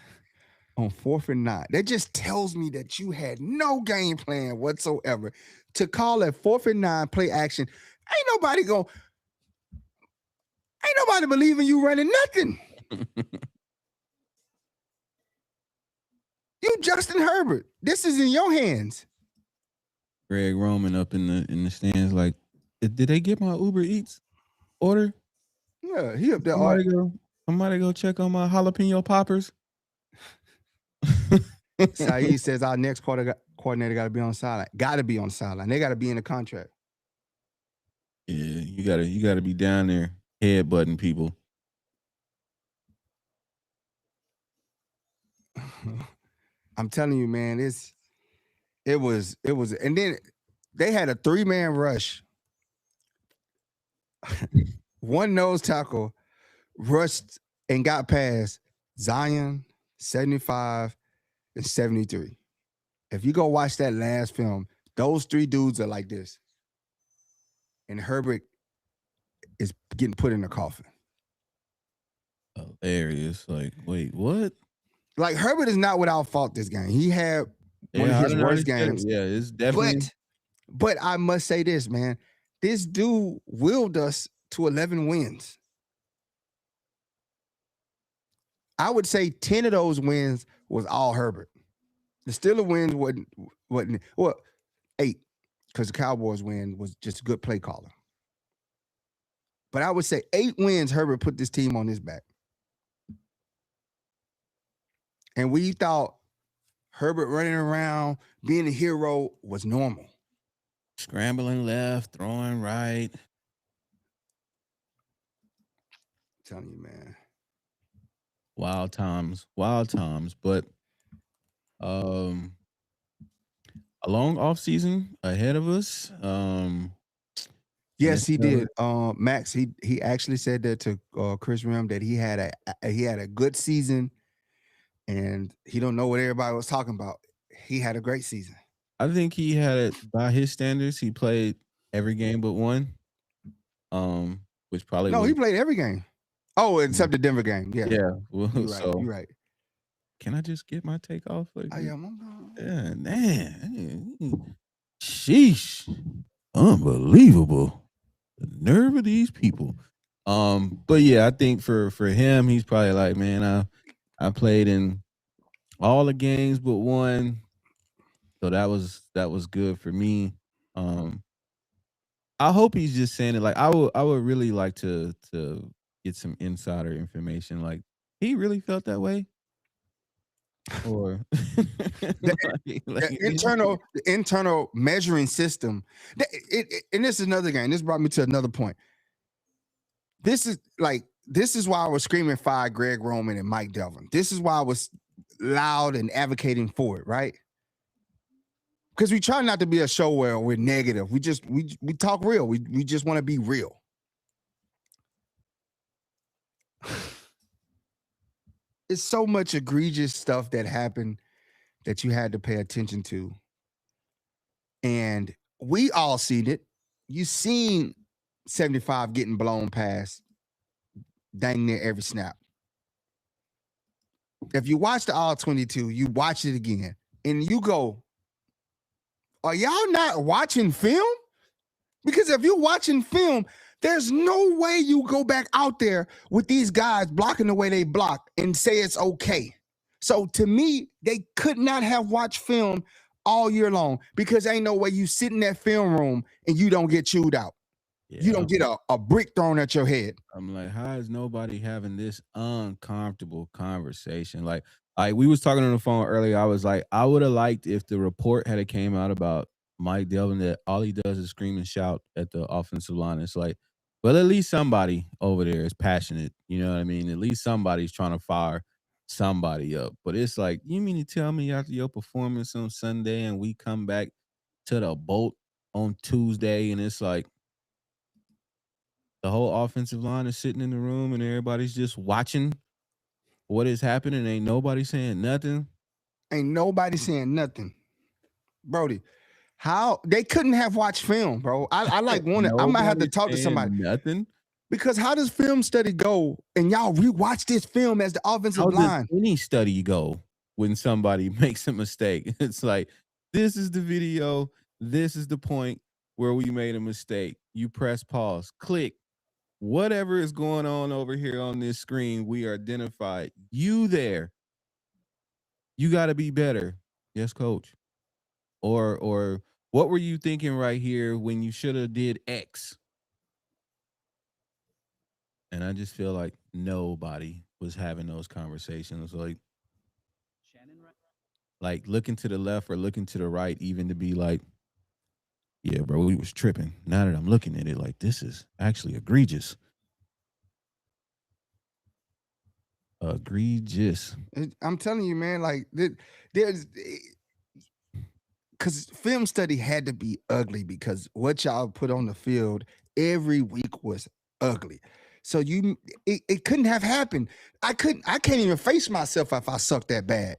on 4th and 9. That just tells me that you had no game plan whatsoever to call a 4th and 9 play action. Ain't nobody believing you running nothing. You Justin Herbert. This is in your hands. Greg Roman up in the stands like, did they get my Uber Eats order? Yeah, he up there. Somebody go check on my jalapeno poppers. Saeed says our next coordinator got to be on sideline. Got to be on sideline. They got to be in the contract. Yeah, you gotta be down there headbutting people. I'm telling you, man, it was, and then they had a 3-man rush. One nose tackle rushed and got past Zion, 75 and 73. If you go watch that last film, those 3 dudes are like this. And Herbert is getting put in a coffin. Hilarious. Like, wait, what? Like Herbert is not without fault this game. He had one of Yeah, I his done worst already said it. games. Yeah, it's definitely. But I must say this, man. This dude willed us to 11 wins. I would say 10 of those wins was all Herbert. The Steelers wins wasn't well, 8, because the Cowboys win was just a good play caller. But I would say 8 wins Herbert put this team on his back. And we thought Herbert running around, being a hero was normal. Scrambling left, throwing right. I'm telling you, man. Wild times. But a long off season ahead of us. Yes, he did. Max, he actually said that to Chris Rim that he had a good season, and he don't know what everybody was talking about. He had a great season. I think he had it by his standards. He played every game but one. Which probably no, he played every game. Oh, except the Denver game. Yeah, yeah. Well, you're right. so You're right. can I just get my take off? I am. Yeah, man. Sheesh. Unbelievable. The nerve of these people. But yeah, I think for him, he's probably like, man, I played in all the games but one. So that was good for me. I hope he's just saying it like I would really like to get some insider information. Like he really felt that way? Or the internal measuring system. And this is another game. This brought me to another point. This is why I was screaming fire Greg Roman and Mike Delvin. This is why I was loud and advocating for it, right? Because we try not to be a show where we're negative. We talk real. We just want to be real. It's so much egregious stuff that happened that you had to pay attention to. And we all seen it. You seen 75 getting blown past dang near every snap. If you watch the All 22, you watch it again, and you go, are y'all not watching film? Because if you're watching film, there's no way you go back out there with these guys blocking the way they block and say it's okay. So to me, they could not have watched film all year long, because ain't no way you sit in that film room and you don't get chewed out. Yeah. You don't get a brick thrown at your head. I'm like, how is nobody having this uncomfortable conversation? Like we was talking on the phone earlier. I was like, I would have liked if the report had came out about Mike Delvin that all he does is scream and shout at the offensive line. It's like, well, at least somebody over there is passionate. You know what I mean? At least somebody's trying to fire somebody up. But it's like, you mean to tell me after your performance on Sunday and we come back to the boat on Tuesday and it's like the whole offensive line is sitting in the room and everybody's just watching what is happening. Ain't nobody saying nothing. Ain't nobody saying nothing. Brodie, how they couldn't have watched film, bro. I like wanted. I might have to talk to somebody. Nothing. Because how does film study go? And y'all rewatch this film as the offensive line. How does any study go when somebody makes a mistake? It's like, this is the video. This is the point where we made a mistake. You press pause, click. Whatever is going on over here on this screen, we are identified. You there. You got to be better. Yes, coach. Or what were you thinking right here when you should have did X? And I just feel like nobody was having those conversations. Like looking to the left or looking to the right, even to be like, yeah, bro, we was tripping. Now that I'm looking at it, like, this is actually egregious. Egregious. I'm telling you, man, like there's because film study had to be ugly, because what y'all put on the field every week was ugly. So it couldn't have happened. I can't even face myself if I sucked that bad.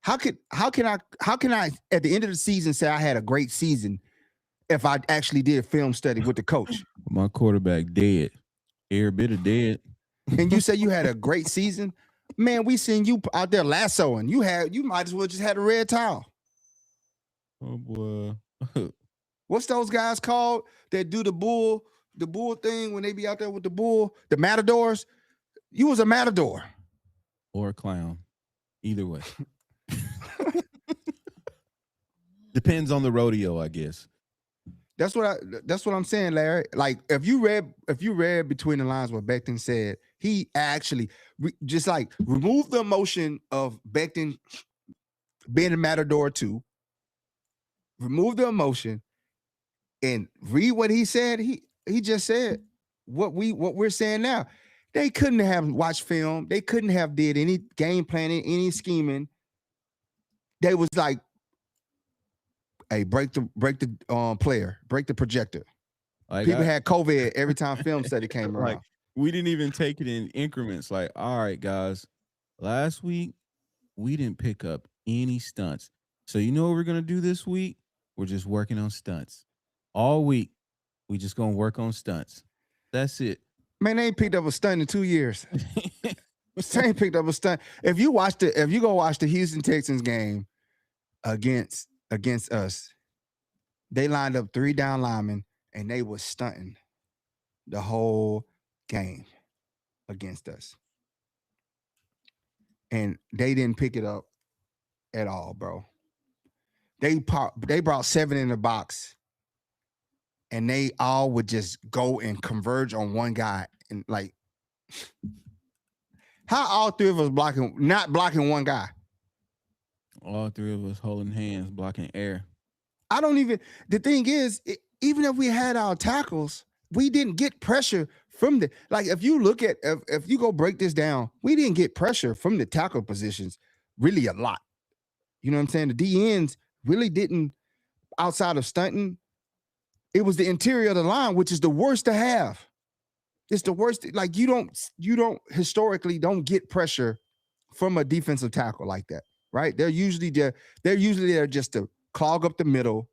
How can I at the end of the season say I had a great season if I actually did film study with the coach? My quarterback dead. Every bit of dead. And you say you had a great season? Man, we seen you out there lassoing. You might as well just had a red towel. Oh boy. What's those guys called that do the bull thing when they be out there with the bull, the matadors? You was a matador. Or a clown. Either way. Depends on the rodeo, I guess. That's what I'm saying, Larry. Like if you read between the lines what Becton said, he actually just like remove the emotion of Becton being a matador too. Remove the emotion and read what he said. He just said what we're saying now. They couldn't have watched film. They couldn't have did any game planning, any scheming. They was like, hey, break the player, break the projector. Like people had COVID every time film study came around. Like, we didn't even take it in increments. Like, all right, guys, last week we didn't pick up any stunts. So you know what we're gonna do this week? We're just working on stunts. All week, we just gonna work on stunts. That's it. Man, they ain't picked up a stunt in 2 years. They ain't picked up a stunt. If you go watch the Houston Texans game against us, they lined up 3 down linemen and they was stunting the whole game against us. And they didn't pick it up at all, bro. They brought 7 in the box and they all would just go and converge on one guy. And like, how all 3 of us not blocking one guy? All 3 of us holding hands, blocking air. The thing is, even if we had our tackles, we didn't get pressure from like, if you look at, if you go break this down, we didn't get pressure from the tackle positions really a lot. You know what I'm saying? The DNs really didn't, outside of stunting, it was the interior of the line, which is the worst to have. It's the worst. Like you don't historically don't get pressure from a defensive tackle like that, right? They're usually there just to clog up the middle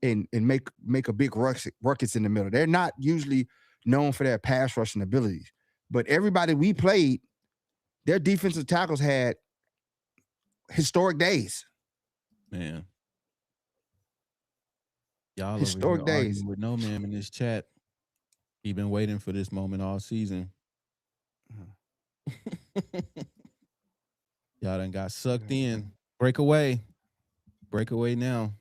and make a big ruckus in the middle. They're not usually known for their pass rushing abilities. But everybody we played, their defensive tackles had historic days. Man. Y'all historic days with no man in this chat. He been waiting for this moment all season. Y'all done got sucked in. Break away now.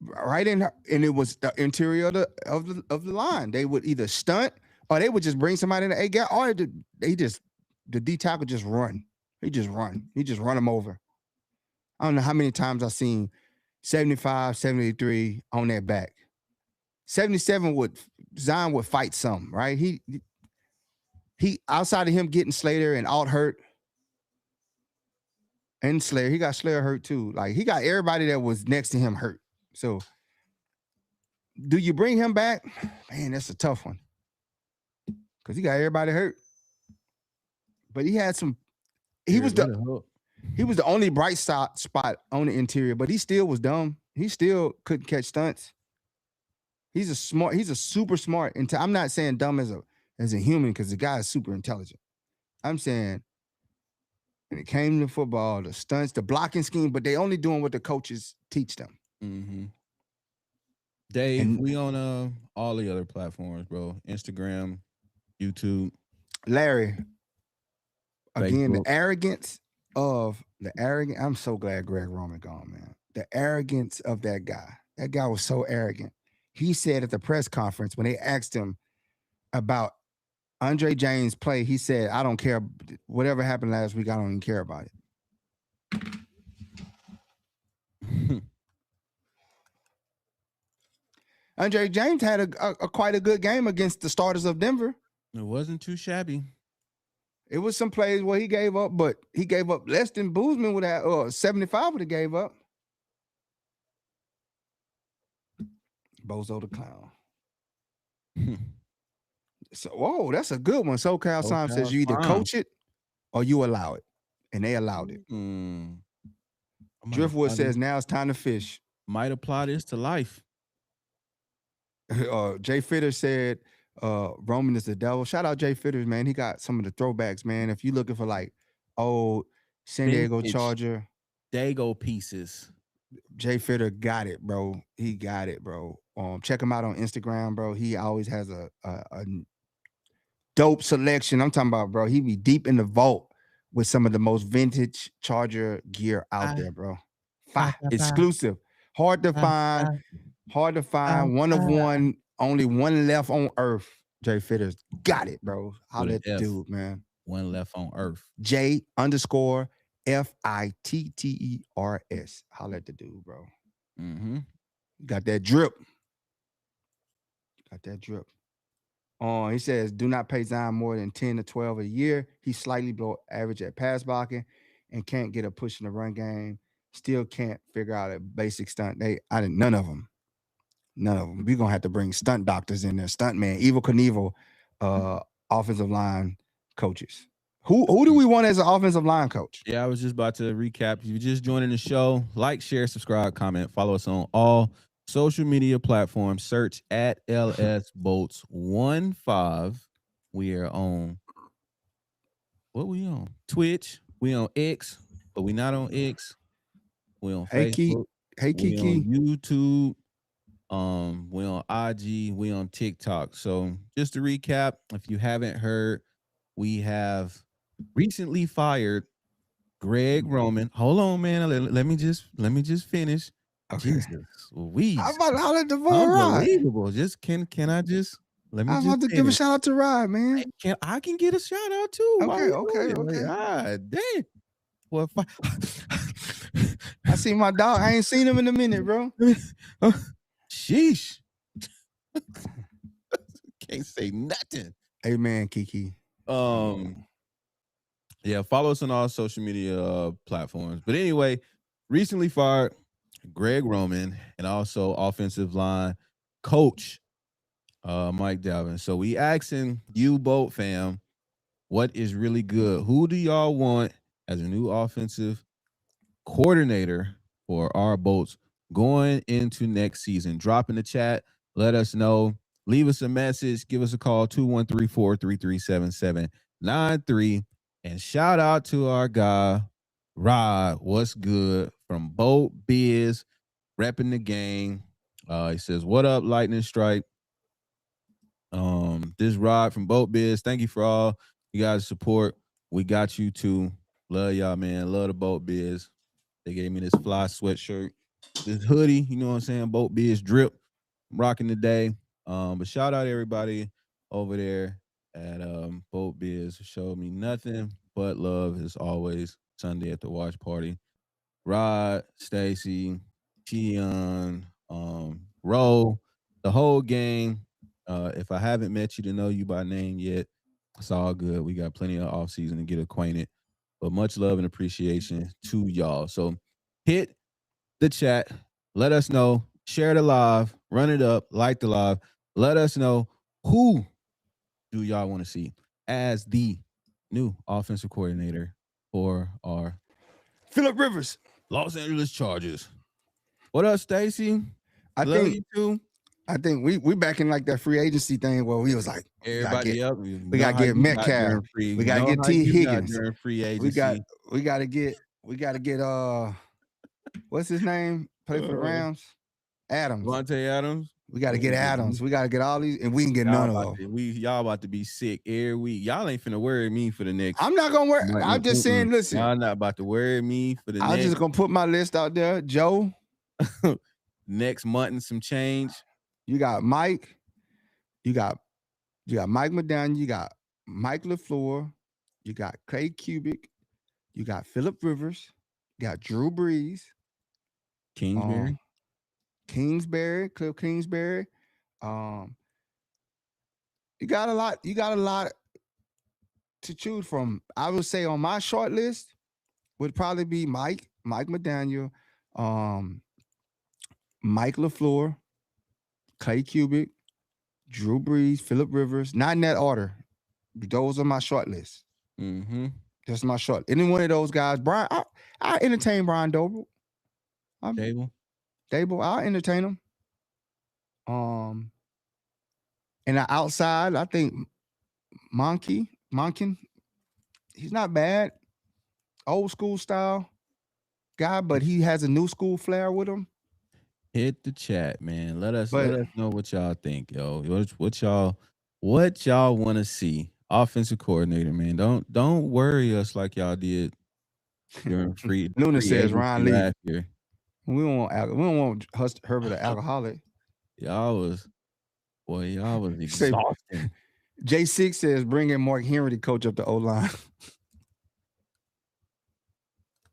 Right in, and it was the interior of the line. They would either stunt or they would just bring somebody in the A gap, or the D tackle just run. He just run them over. I don't know how many times I've seen 75, 73 on their back. 77 Zion would fight some, right? He outside of him getting Slater and Alt hurt, and Slayer, he got Slayer hurt too. Like he got everybody that was next to him hurt. So do you bring him back? Man, that's a tough one. Because he got everybody hurt. But he had some, he was the only bright spot on the interior, but he still was dumb. He still couldn't catch stunts. He's a super smart. I'm not saying dumb as a human, because the guy is super intelligent. I'm saying when it came to football, the stunts, the blocking scheme, but they only doing what the coaches teach them. Mm-hmm. Dave, we on all the other platforms, bro. Instagram, YouTube. Larry, again, Facebook. I'm so glad Greg Roman gone, man. The arrogance of that guy. That guy was so arrogant. He said at the press conference when they asked him about Andre James' play, he said, I don't care. Whatever happened last week, I don't even care about it. Andre James had a quite a good game against the starters of Denver. It wasn't too shabby. It was some plays where he gave up, but he gave up less than Boozman would have, or 75 would have gave up. Bozo the Clown. So, that's a good one. SoCal Sam says you either coach it or you allow it. And they allowed it. Driftwood says now it's time to fish. Might apply this to life. Jay Fitter said Roman is the devil. Shout out Jay Fitters, man. He got some of the throwbacks, man. If you looking for like old San Diego Vintage Charger, Dago pieces. Jay Fitter got it, bro. He got it, bro. Check him out on Instagram, bro. He always has a dope selection. I'm talking about, bro. He be deep in the vault with some of the most vintage Charger gear out there, bro. Exclusive, hard to find, one of one, only one left on earth. Jay Fitters got it, bro. Holla at the dude, man. One left on earth. J_FITTERS. Holla at the dude, bro. Mm-hmm. Got that drip. Got that drip. He says, do not pay Zion more than 10 to 12 a year. He's slightly below average at pass blocking and can't get a push in the run game. Still can't figure out a basic stunt. None of them. None of them. We're going to have to bring stunt doctors in there. Stunt man, Evil Knievel, offensive line coaches. Who do we want as an offensive line coach? Yeah, I was just about to recap. If you're just joining the show, like, share, subscribe, comment, follow us on all social media platforms. Search at LSBolts15. We are on, what we on? Twitch. We on X, but we not on X. We on Facebook. Hey, Kiki. We on YouTube. We on IG. We on TikTok. So just to recap, if you haven't heard, we have recently fired Greg Roman. Hold on, man. Let me just finish. Okay. Jesus, Louise. I'm about to holler at the boy Unbelievable. Rod. Just can I just let me? I'm just about to give a shout out to Rod, man. I can get a shout out too. Okay. God damn. Well, I see my dog. I ain't seen him in a minute, bro. Sheesh. Can't say nothing. Amen, Kiki. Yeah, follow us on all social media platforms. But anyway, recently fired Greg Roman and also offensive line coach Mike Dalvin. So we asking you both, fam, what is really good? Who do y'all want as a new offensive coordinator for our Bolts going into next season? Drop in the chat. Let us know. Leave us a message. Give us a call, 213-433-7793. And shout out to our guy, Rod. What's good from Boat Biz, repping the game. He says, what up, Lightning Strike? This Rod from Boat Biz. Thank you for all you guys' support. We got you too. Love y'all, man. Love the Boat Biz. They gave me this fly sweatshirt, this hoodie, you know what I'm saying? Boat Biz drip. I'm rocking today. But shout out everybody over there at Boat Biz. Showed me nothing but love as always. Sunday at the watch party. Rod, Stacy, Keon, Ro, the whole gang. If I haven't met you to know you by name yet, it's all good. We got plenty of off season to get acquainted. But much love and appreciation to y'all. So hit the chat. Let us know. Share the live. Run it up. Like the live. Let us know who do y'all want to see as the new offensive coordinator for our Phillip Rivers, Los Angeles Chargers. What up, Stacy? I Love think you too. I think we back in like that free agency thing where we was like, everybody up. We gotta get Metcalf. We gotta get T. Higgins. During free agency. We gotta get what's his name? Play for the Rams? Adams. Devontae Adams. We gotta get Adams. We gotta get all these, and we can get none of them. Y'all about to be sick every week. Y'all ain't finna worry me for the next. I'm not gonna worry. I'm just saying, listen. Y'all not about to worry me for the next. I'm just gonna put my list out there. Joe. Next month and some change. You got Mike. You got Mike McDaniel. You got Mike LaFleur. You got Clay Cubic. You got Phillip Rivers. You got Drew Brees. Cliff Kingsbury. You got a lot to choose from. I would say on my short list would probably be Mike McDaniel, Mike LaFleur, Clay Cubic, Drew Brees, Phillip Rivers. Not in that order. Those are my short list. Mm-hmm. That's my short. Any one of those guys, Brian, I entertain Brian Dable. Dable, I'll entertain him. And the outside, I think Monken, he's not bad. Old school style guy, but he has a new school flair with him. Hit the chat, man. Let us But know what y'all think, yo. What y'all want to see. Offensive coordinator, man. Don't worry us like y'all did during free Luna says agency Ryan Leaf. last year. We don't want Herbert an alcoholic. Y'all was Say exhausting. J6 says bring in Mark Henry to coach up the O-line.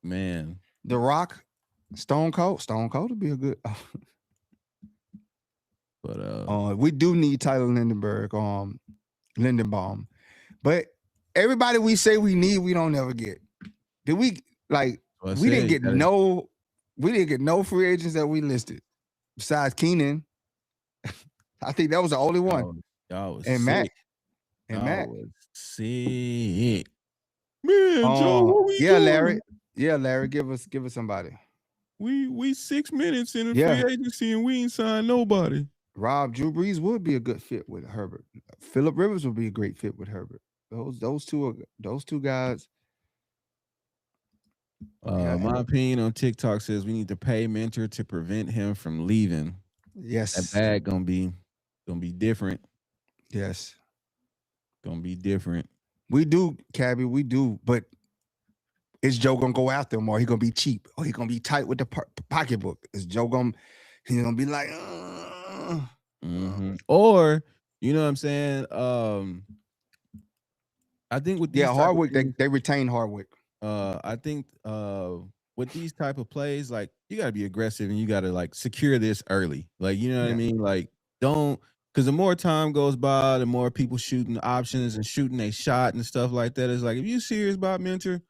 Man. The Rock, Stone Cold would be a good. But we do need Tyler Lindenbaum, but everybody we say we need, we don't never get. Did we like? We didn't get no free agents that we listed besides Keenan. I think that was the only one. Y'all was and sick. Mac. And y'all Mac was sick. Man, Joe, what we yeah, doing? Larry, give us somebody. We 6 minutes in the free agency and we ain't signed nobody. Rob, Drew Brees would be a good fit with Herbert. Phillip Rivers would be a great fit with Herbert. Those two guys. My opinion on TikTok says we need to pay Mentor to prevent him from leaving. Yes, that bag gonna be different. Yes, gonna be different. We do, Cabby. We do, but is Joe gonna go after him, or he gonna be cheap, or he gonna be tight with the pocketbook? Is Joe he's gonna be like, or you know what I'm saying? I think with these Hardwick, they retain Hardwick. I think with these type of plays, like you gotta be aggressive and you gotta like secure this early. Like, you know what I mean? Like, don't, because the more time goes by, the more people shooting options and shooting a shot and stuff like that. It's like, if you serious about Mentor,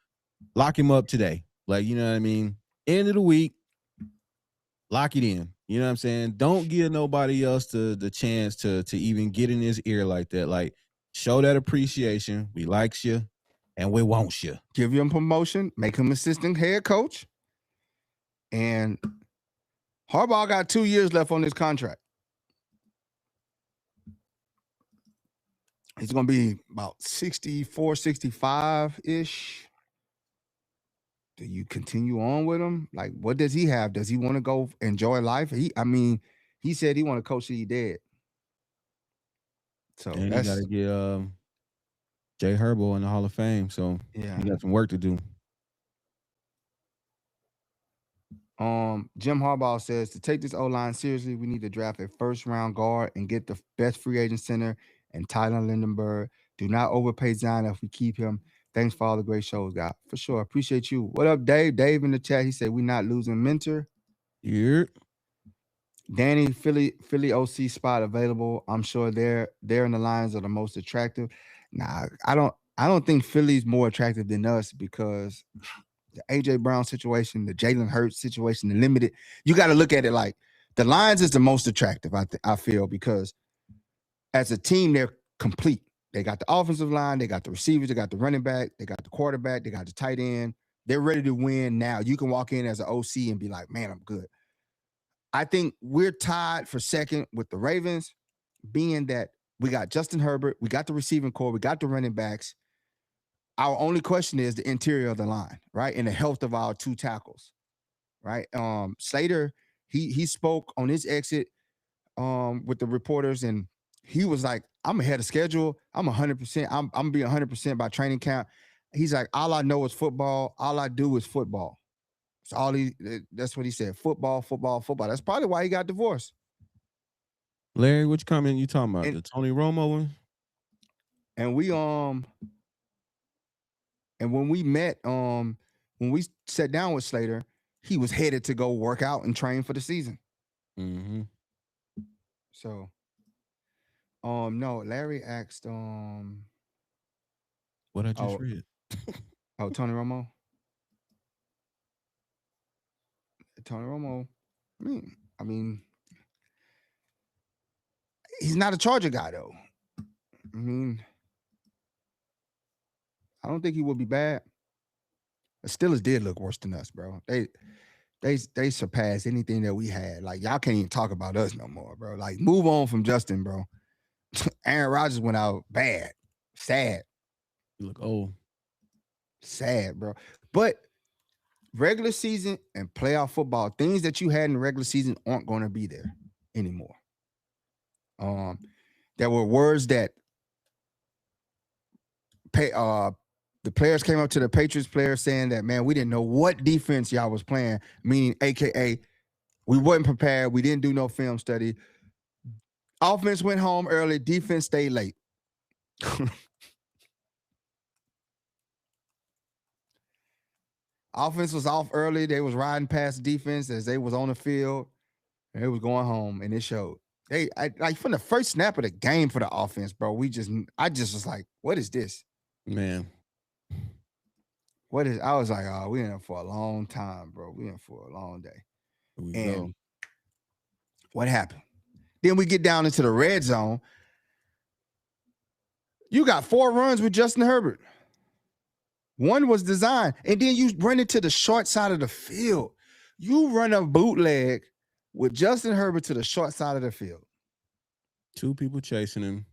lock him up today. Like, you know what I mean? End of the week, lock it in. You know what I'm saying? Don't give nobody else the chance to even get in his ear like that. Like, show that appreciation. We likes you and we want you. Give him promotion, make him assistant head coach. And Harbaugh got 2 years left on his contract. He's going to be about 64, 65-ish. Do you continue on with him? Like, what does he have? Does he want to go enjoy life? He said he want to coach till he dead. So and he got to get Jay Herbert in the Hall of Fame. So he got some work to do. Jim Harbaugh says to take this O-line seriously, we need to draft a first-round guard and get the best free agent center and Tyler Lindenberg. Do not overpay Zion if we keep him. Thanks for all the great shows, guys. For sure. Appreciate you. What up, Dave? Dave in the chat, he said we're not losing Mentor. Yeah. Danny, Philly OC spot available. I'm sure they're in the lines are the most attractive. Nah, I don't think Philly's more attractive than us because the AJ Brown situation, the Jalen Hurts situation, the limited. You got to look at it like the Lions is the most attractive. I feel because as a team they're complete. They got the offensive line, they got the receivers, they got the running back, they got the quarterback, they got the tight end. They're ready to win now. You can walk in as an OC and be like, man, I'm good. I think we're tied for second with the Ravens, being that we got Justin Herbert, we got the receiving core, we got the running backs. Our only question is the interior of the line, right? And the health of our two tackles, right? Slater, he spoke on his exit with the reporters, and he was like, I'm ahead of schedule. I'm 100%. I'm gonna be 100% by training camp. He's like, all I know is football. All I do is football. That's what he said. Football. That's probably why he got divorced. Larry, which comment you talking about? The Tony Romo one? And we and when we met, when we sat down with Slater, he was headed to go work out and train for the season. Mm-hmm. So no, Larry asked what I just read. Tony Romo. Tony Romo. I mean, he's not a Charger guy though. I mean, I don't think he would be bad. The Steelers did look worse than us, bro. They surpassed anything that we had. Like, y'all can't even talk about us no more, bro. Like, move on from Justin, bro. Aaron Rodgers went out bad. Sad. You look old. Sad, bro. But regular season and playoff football, things that you had in the regular season aren't going to be there anymore. There were words that the players came up to the Patriots players saying that, man, we didn't know what defense y'all was playing, meaning AKA we wasn't prepared. We didn't do no film study. Offense went home early. Defense stayed late. Offense was off early. They was riding past defense as they was on the field. And they was going home, and it showed. Like from the first snap of the game for the offense, bro. I just was like, what is this? Man. I was like, oh, we in it for a long time, bro. We in for a long day. And what happened? Then we get down into the red zone. You got 4 runs with Justin Herbert. 1 was designed. And then you run it to the short side of the field. You run a bootleg with Justin Herbert to the short side of the field. 2 people chasing him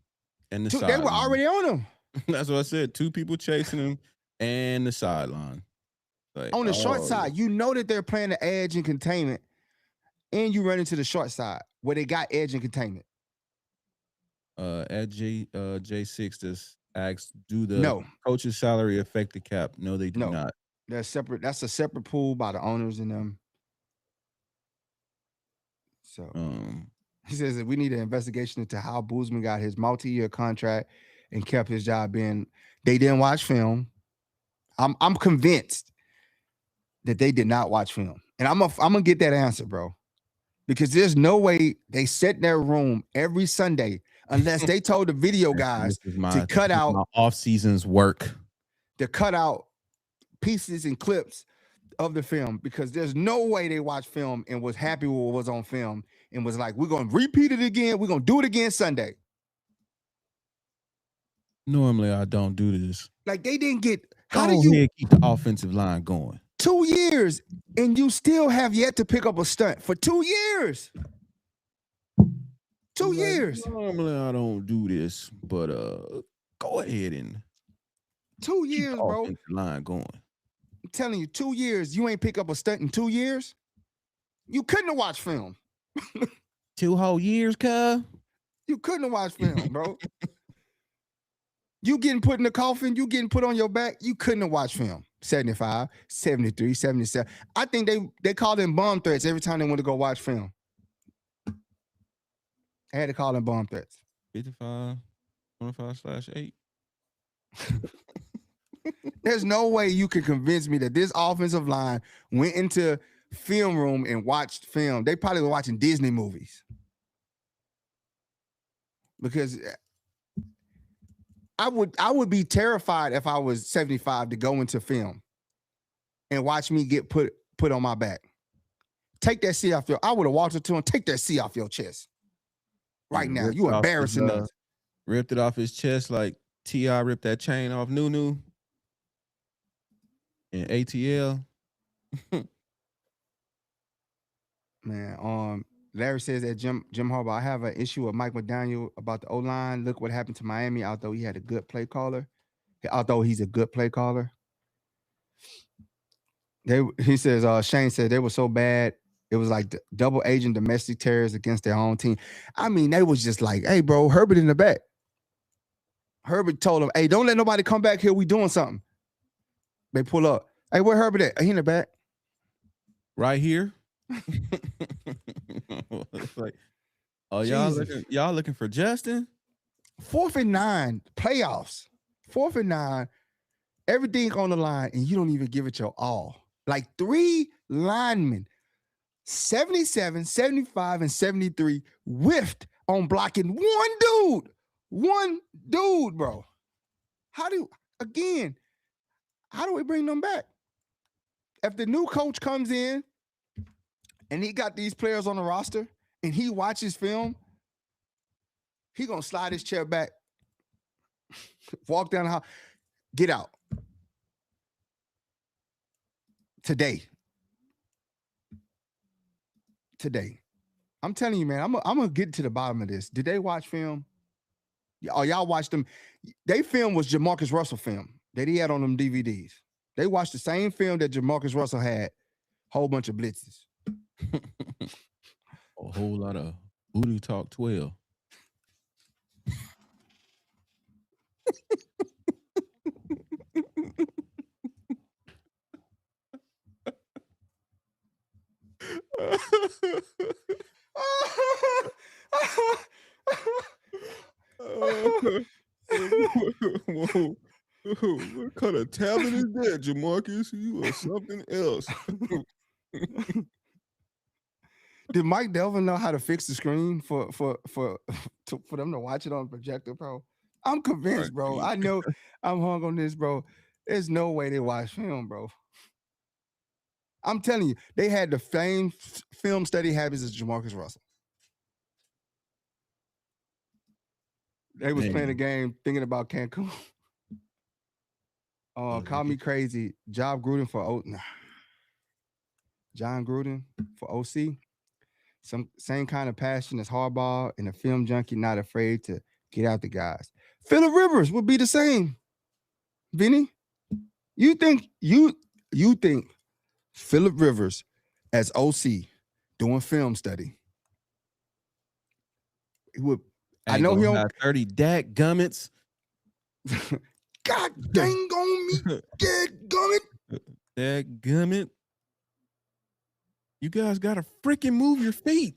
and the They sideline. were already on him. That's what I said. 2 people chasing him and the sideline. Like, on the short side, you know that they're playing the edge and containment, and you run into the short side where they got edge and containment. At J6 just asked, do the coach's salary affect the cap? No, they do not. They're separate. That's a separate pool by the owners and them. So he says that we need an investigation into how Boozman got his multi-year contract and kept his job being. They didn't watch film. I'm convinced that they did not watch film, and I'm gonna get that answer, bro, because there's no way they sit in their room every Sunday unless they told the video guys to cut out my off-season's work, to cut out pieces and clips of the film, because there's no way they watched film and was happy with what was on film and was like, we're going to repeat it again. We're going to do it again Sunday. Normally, I don't do this. Like, they didn't get... How do you keep the offensive line going? 2 years, and you still have yet to pick up a stunt for 2 years. 2 years. Normally, I don't do this, but go ahead and 2 years, keep the bro. offensive line going. I'm telling you, 2 years, you ain't pick up a stunt in 2 years. You couldn't have watched film. 2 whole years, cuz. You couldn't have watched film, bro. You getting put in the coffin, you getting put on your back, you couldn't have watched film. 75, 73, 77. I think they called in bomb threats every time they went to go watch film. They had to call in bomb threats. 55, 25/8. There's no way you can convince me that this offensive line went into film room and watched film. They probably were watching Disney movies. Because I would be terrified if I was 75 to go into film and watch me get put on my back. Take that C off I would have walked up to him, take that C off your chest. Right now. You embarrassing us. Ripped it off his chest like T.I. ripped that chain off Nunu in ATL. Man, Larry says that Jim Harbaugh, I have an issue with Mike McDaniel about the O-line. Look what happened to Miami, although he had a good play caller. Although he's a good play caller. He says, Shane said they were so bad. It was like double agent domestic terrorists against their own team. I mean, they was just like, hey, bro, Herbert in the back. Herbert told him, hey, don't let nobody come back here. We doing something. They pull up. Hey, where Herbert at? He in the back. Right here. Like, oh, y'all looking for Justin? 4th and 9, playoffs. 4th and 9, everything on the line, and you don't even give it your all. Like 3 linemen, 77, 75, and 73 whiffed on blocking one dude, bro. How do we bring them back? If the new coach comes in and he got these players on the roster and he watches film, he gonna slide his chair back, walk down the hall, get out. Today. I'm telling you, man, I'm gonna get to the bottom of this. Did they watch film? y'all watched them. They film was Jamarcus Russell film that he had on them DVDs. They watched the same film that Jamarcus Russell had. Whole bunch of blitzes. A whole lot of booty talk 12. Whoa. What kind of tablet is that, Jamarcus? You are something else. Did Mike Delvin know how to fix the screen for them to watch it on projector, bro? I'm convinced, bro. I know I'm hung on this, bro. There's no way they watch film, bro. I'm telling you, they had the same film study habits as Jamarcus Russell. They was playing a game thinking about Cancun. Call me crazy. John Gruden for OC. Same kind of passion as Harbaugh and a film junkie, not afraid to get out the guys. Phillip Rivers would be the same. Vinny, you think Phillip Rivers as OC doing film study? He would. I know he don't 30 Dak gummits. God dang on me, Dak gummit. Dak gummit. You guys gotta freaking move your feet.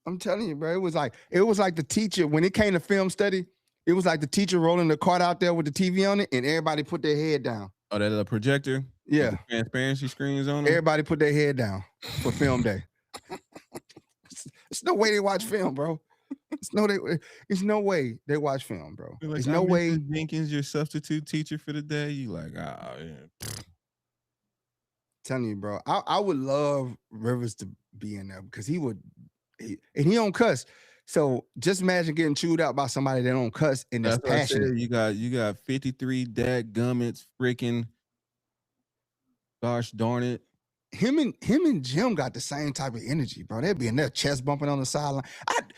I'm telling you, bro. It was like the teacher when it came to film study. It was like the teacher rolling the cart out there with the TV on it, and everybody put their head down. Oh, that projector? Yeah, the transparency screens on it. Everybody put their head down for film day. It's no way they watch film, bro. It's no way they watch film, bro. Like, There's no way. Jenkins, your substitute teacher for the day. You like, yeah. Telling you, bro. I would love Rivers to be in there because he don't cuss. So just imagine getting chewed out by somebody that don't cuss and that's passionate. You got 53 Dak gummits, freaking gosh darn it. Him and Jim got the same type of energy, bro. They'd be in there chest bumping on the sideline.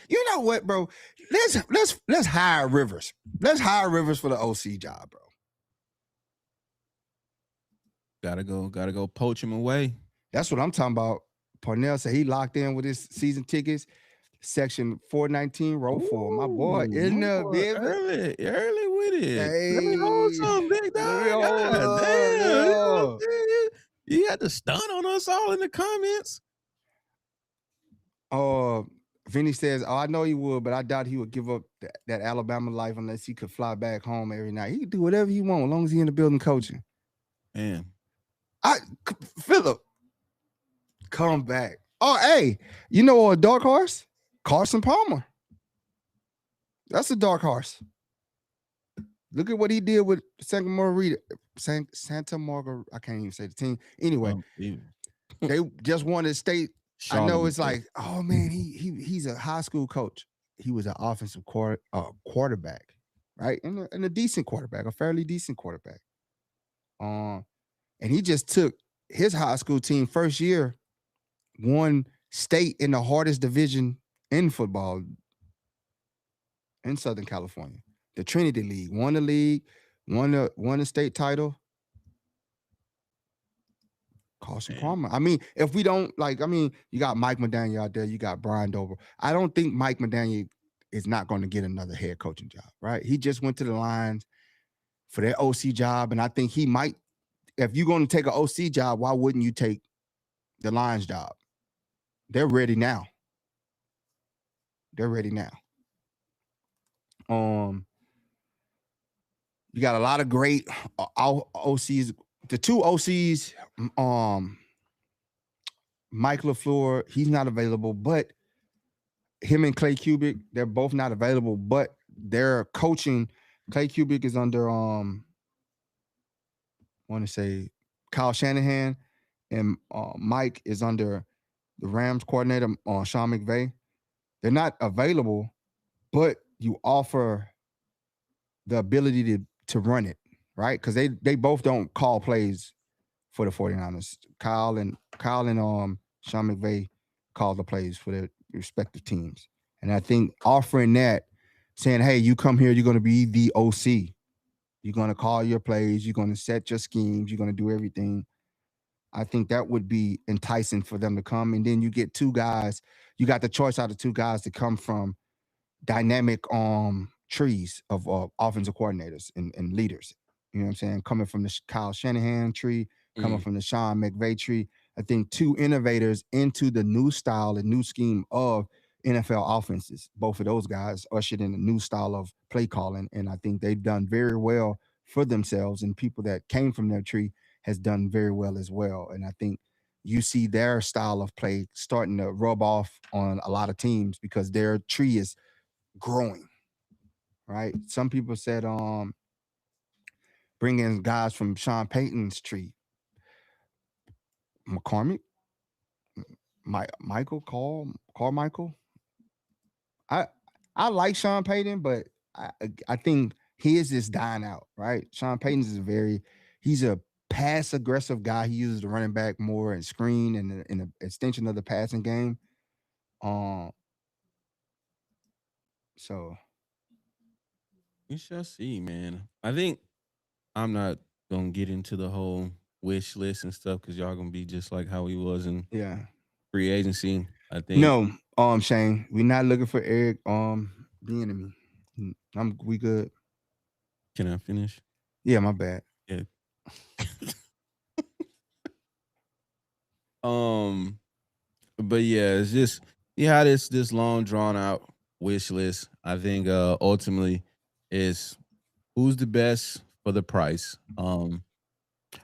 You know what, bro? Let's hire Rivers. Let's hire Rivers for the OC job, bro. Gotta go poach him away. That's what I'm talking about. Parnell said he locked in with his season tickets. Section 419, row 4. My boy in the early with it. Hey, let me hold some, big dog. You had to stun on us all in the comments. Vinny says, I know he would, but I doubt he would give up that Alabama life unless he could fly back home every night. He could do whatever he wants as long as he's in the building coaching. Man. Phillip, come back. Oh, hey, you know a dark horse? Carson Palmer. That's a dark horse. Look at what he did with Santa Margarita. I can't even say the team. Anyway, they just won the state. I know it's like, oh man, he's a high school coach. He was an offensive quarterback, right? And a decent quarterback, a fairly decent quarterback. And he just took his high school team first year, won state in the hardest division in football in Southern California. The Trinity League, won the league, won the state title. Carson Palmer. I mean, if we don't you got Mike McDaniel out there, you got Brian Dover. I don't think Mike McDaniel is not going to get another head coaching job, right? He just went to the Lions for their OC job, and I think he might. If you're going to take an OC job, why wouldn't you take the Lions job? They're ready now. You got a lot of great OCs. The two OCs, Mike LaFleur, he's not available, but him and Clay Kubick, they're both not available, but they're coaching. Clay Kubick is under Kyle Shanahan, and Mike is under the Rams coordinator, Sean McVay. They're not available, but you offer the ability to run it, right? Because they both don't call plays for the 49ers. Kyle and Sean McVay call the plays for their respective teams. And I think offering that, saying, hey, you come here, you're going to be the OC. You're going to call your plays. You're going to set your schemes. You're going to do everything. I think that would be enticing for them to come. And then you get two guys. You got the choice out of two guys to come from dynamic trees of offensive coordinators and leaders. You know what I'm saying? Coming from the Kyle Shanahan tree, coming Mm. from the Sean McVay tree. I think two innovators into the new style and new scheme of NFL offenses. Both of those guys ushered in a new style of play calling, and I think they've done very well for themselves. And people that came from their tree has done very well as well. And I think you see their style of play starting to rub off on a lot of teams because their tree is growing, right? Some people said bring in guys from Sean Payton's tree, McCormick, Michael, Carmichael. I I like Sean Payton, but I think his is dying out, right? Sean Payton's is he's a pass aggressive guy. He uses the running back more and screen and in an extension of the passing game. Um, so We shall see, man. I think I'm not gonna get into the whole wish list and stuff because y'all gonna be just like how he was in yeah. free agency. I think. No, Shane, we're not looking for Eric the enemy. We good. Can I finish? Yeah, my bad. Yeah. um, but yeah, it's just this long drawn out wish list. I think ultimately is who's the best for the price.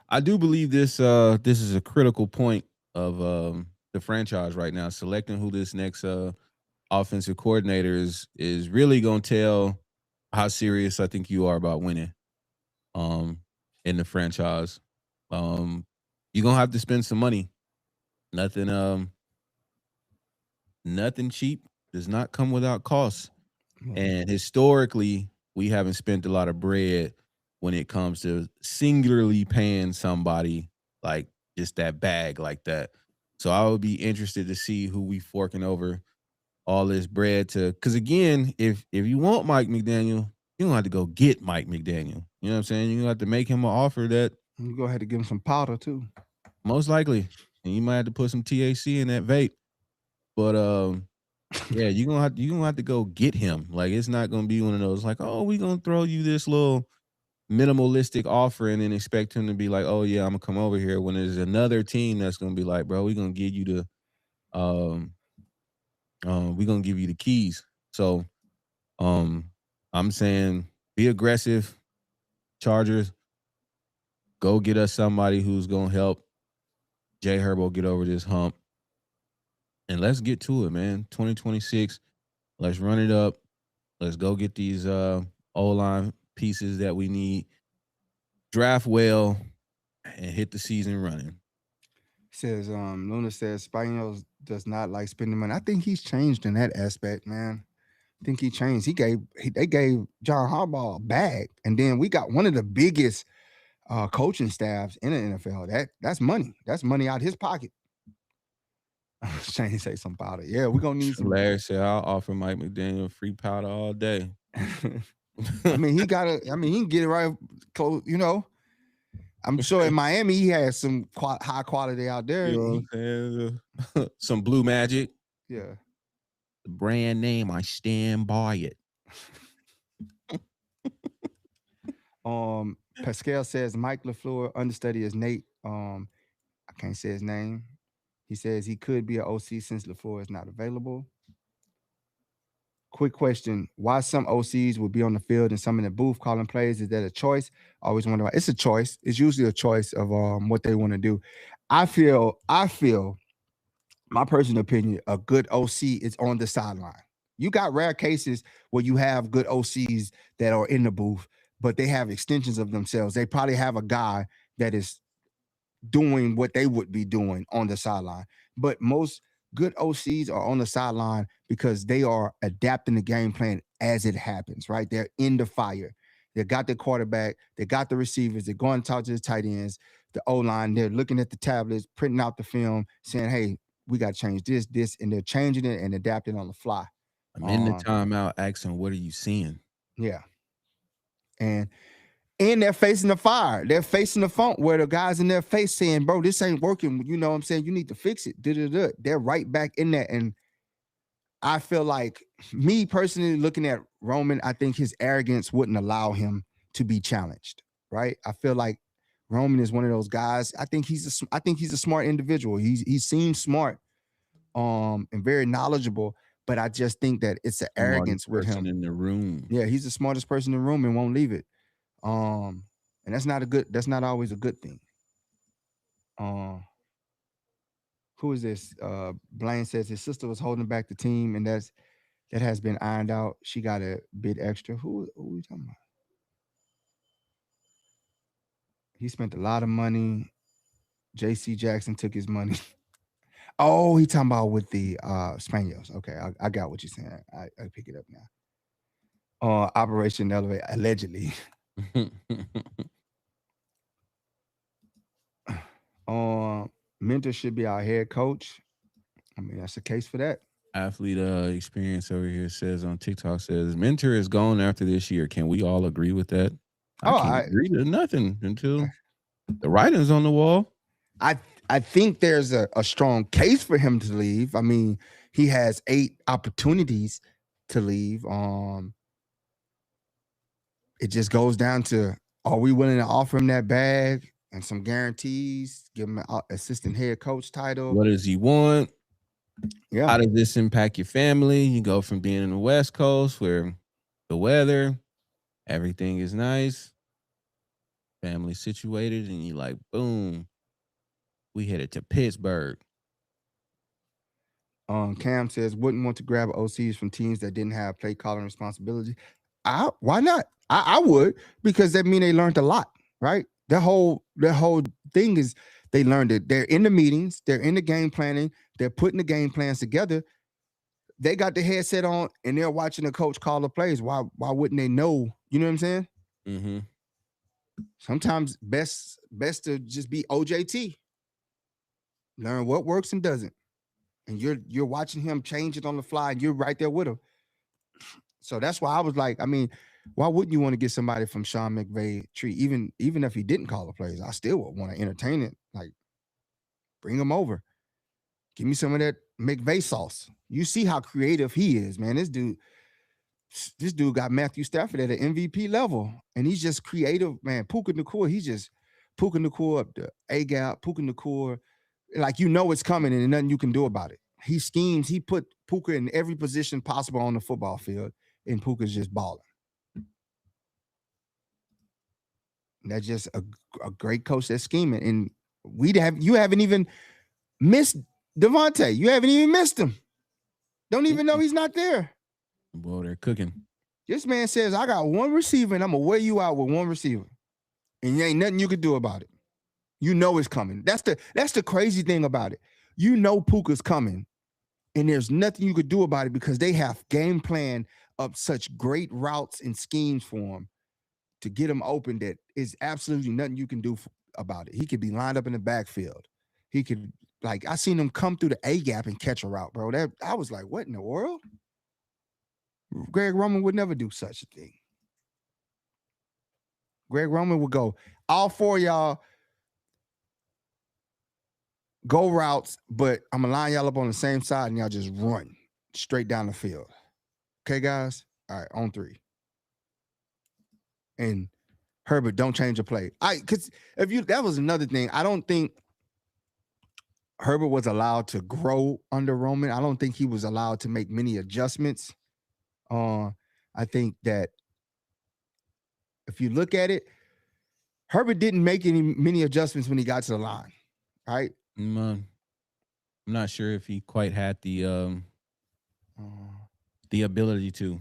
I do believe this is a critical point of the franchise right now. Selecting who this next offensive coordinator is really gonna tell how serious I think you are about winning um in the franchise. Um you're gonna have to spend some money. Nothing nothing cheap does not come without costs. Yeah. And historically, we haven't spent a lot of bread when it comes to singularly paying somebody like just that bag like that. So I would be interested to see who we forking over all this bread to. Because again, if you want Mike McDaniel, you don't have to go get Mike McDaniel. You know what I'm saying? You have to make him an offer that You go ahead and give him some powder too. most likely, and you might have to put some THC in that vape. But yeah, you gonna have to go get him. Like it's not gonna be one of those like, oh, we gonna throw you this little minimalistic offer and then expect him to be like, oh yeah, I'm gonna come over here when there's another team that's gonna be like, bro, we're gonna give you the um we're gonna give you the keys. So um I'm saying be aggressive, Chargers, go get us somebody who's gonna help Jay Herbo get over this hump. And let's get to it, man. 2026. Let's run it up. Let's go get these O-line pieces that we need. Draft well and hit the season running. Says Luna says Spanos does not like spending money. I think he's changed in that aspect, man. I think he changed. They gave John Harbaugh a bag, and then we got one of the biggest coaching staffs in the NFL. That's money. That's money out his pocket. Shane say some powder. Yeah, we're gonna need some. Larry said, I'll offer Mike McDaniel free powder all day. I mean, he can get it right close. I'm sure in Miami he has some high quality out there. You know what I'm saying? Some Blue Magic. Yeah. The brand name, I stand by it. Pascal says Mike LaFleur understudy is Nate. I can't say his name. He says he could be an OC since LaFleur is not available. Quick question: why some OCs will be on the field and some in the booth calling plays? Is that a choice? I always wonder. It's a choice. It's usually a choice of what they want to do. I feel. My personal opinion: a good OC is on the sideline. You got rare cases where you have good OCs that are in the booth, but they have extensions of themselves. They probably have a guy that is doing what they would be doing on the sideline. But most good OCs are on the sideline because they are adapting the game plan as it happens, right? They're in the fire. They got the quarterback, they got the receivers, they're going to talk to the tight ends, the O-line, they're looking at the tablets, printing out the film, saying, hey, we got to change this, and they're changing it and adapting on the fly. I'm in the timeout asking, what are you seeing? Yeah. And they're facing the fire. They're facing the funk where the guys in their face saying, bro, this ain't working. You know what I'm saying? You need to fix it. Da-da-da. They're right back in there. And I feel like, me personally looking at Roman, I think his arrogance wouldn't allow him to be challenged, right? I feel like Roman is one of those guys. I think he's a smart individual. He seems smart, and very knowledgeable, but I just think that it's an Smartest arrogance with person him. in the room. Yeah, he's the smartest person in the room and won't leave it. And that's not always a good thing. Who is this? Blaine says his sister was holding back the team, and that has been ironed out. She got a bit extra. Who are we talking about? He spent a lot of money. JC Jackson took his money. Oh, he talking about with the Spaniels. Okay, I got what you're saying. I pick it up now. Operation Elevate, allegedly. Mentor should be our head coach. I mean, that's the case for that. Athlete experience over here says on TikTok says Mentor is gone after this year. Can we all agree with that? I can't agree to nothing until the writing's on the wall. I think there's a strong case for him to leave. I mean, he has 8 opportunities to leave. It just goes down to, are we willing to offer him that bag and some guarantees, give him an assistant head coach title? What does he want? Yeah. How does this impact your family? You go from being in the West Coast where the weather, everything is nice, family situated, and you like, boom, we headed to Pittsburgh. Cam says, wouldn't want to grab OCs from teams that didn't have play calling responsibility. Why not? I would, because that mean they learned a lot, right? Their whole thing is they learned it. They're in the meetings, they're in the game planning, they're putting the game plans together. They got the headset on and they're watching the coach call the plays. Why wouldn't they know? You know what I'm saying? Mm-hmm. Sometimes best to just be OJT. Learn what works and doesn't. And you're watching him change it on the fly, and you're right there with him. So that's why I was like, I mean, why wouldn't you want to get somebody from Sean McVay tree? Even if he didn't call the plays, I still would want to entertain it. Like, bring him over. Give me some of that McVay sauce. You see how creative he is, man. This dude got Matthew Stafford at an MVP level, and he's just creative, man. Puka Nacua, he's just Puka Nacua up the A gap, Puka Nacua, like, you know it's coming and nothing you can do about it. He schemes, he put Puka in every position possible on the football field, and Puka's just balling. And that's just a great coach that's scheming. And you haven't even missed Devontae. You haven't even missed him. Don't even know he's not there. Well, they're cooking. This man says, I got one receiver and I'm going to wear you out with one receiver. And there ain't nothing you can do about it. You know it's coming. That's the crazy thing about it. You know Puka's coming, and there's nothing you could do about it because they have game plan up such great routes and schemes for him to get him open that is absolutely nothing you can do about it. He could be lined up in the backfield. He could, like, I seen him come through the A gap and catch a route, bro. That I was like, what in the world? Greg Roman would never do such a thing. Greg Roman would go, all 4 of y'all go routes, but I'm gonna line y'all up on the same side and y'all just run straight down the field. Okay, guys? All right, on 3. And Herbert, don't change your play. Because that was another thing. I don't think Herbert was allowed to grow under Roman. I don't think he was allowed to make many adjustments. I think that if you look at it, Herbert didn't make many adjustments when he got to the line, right? I'm not sure if he quite had the ability to.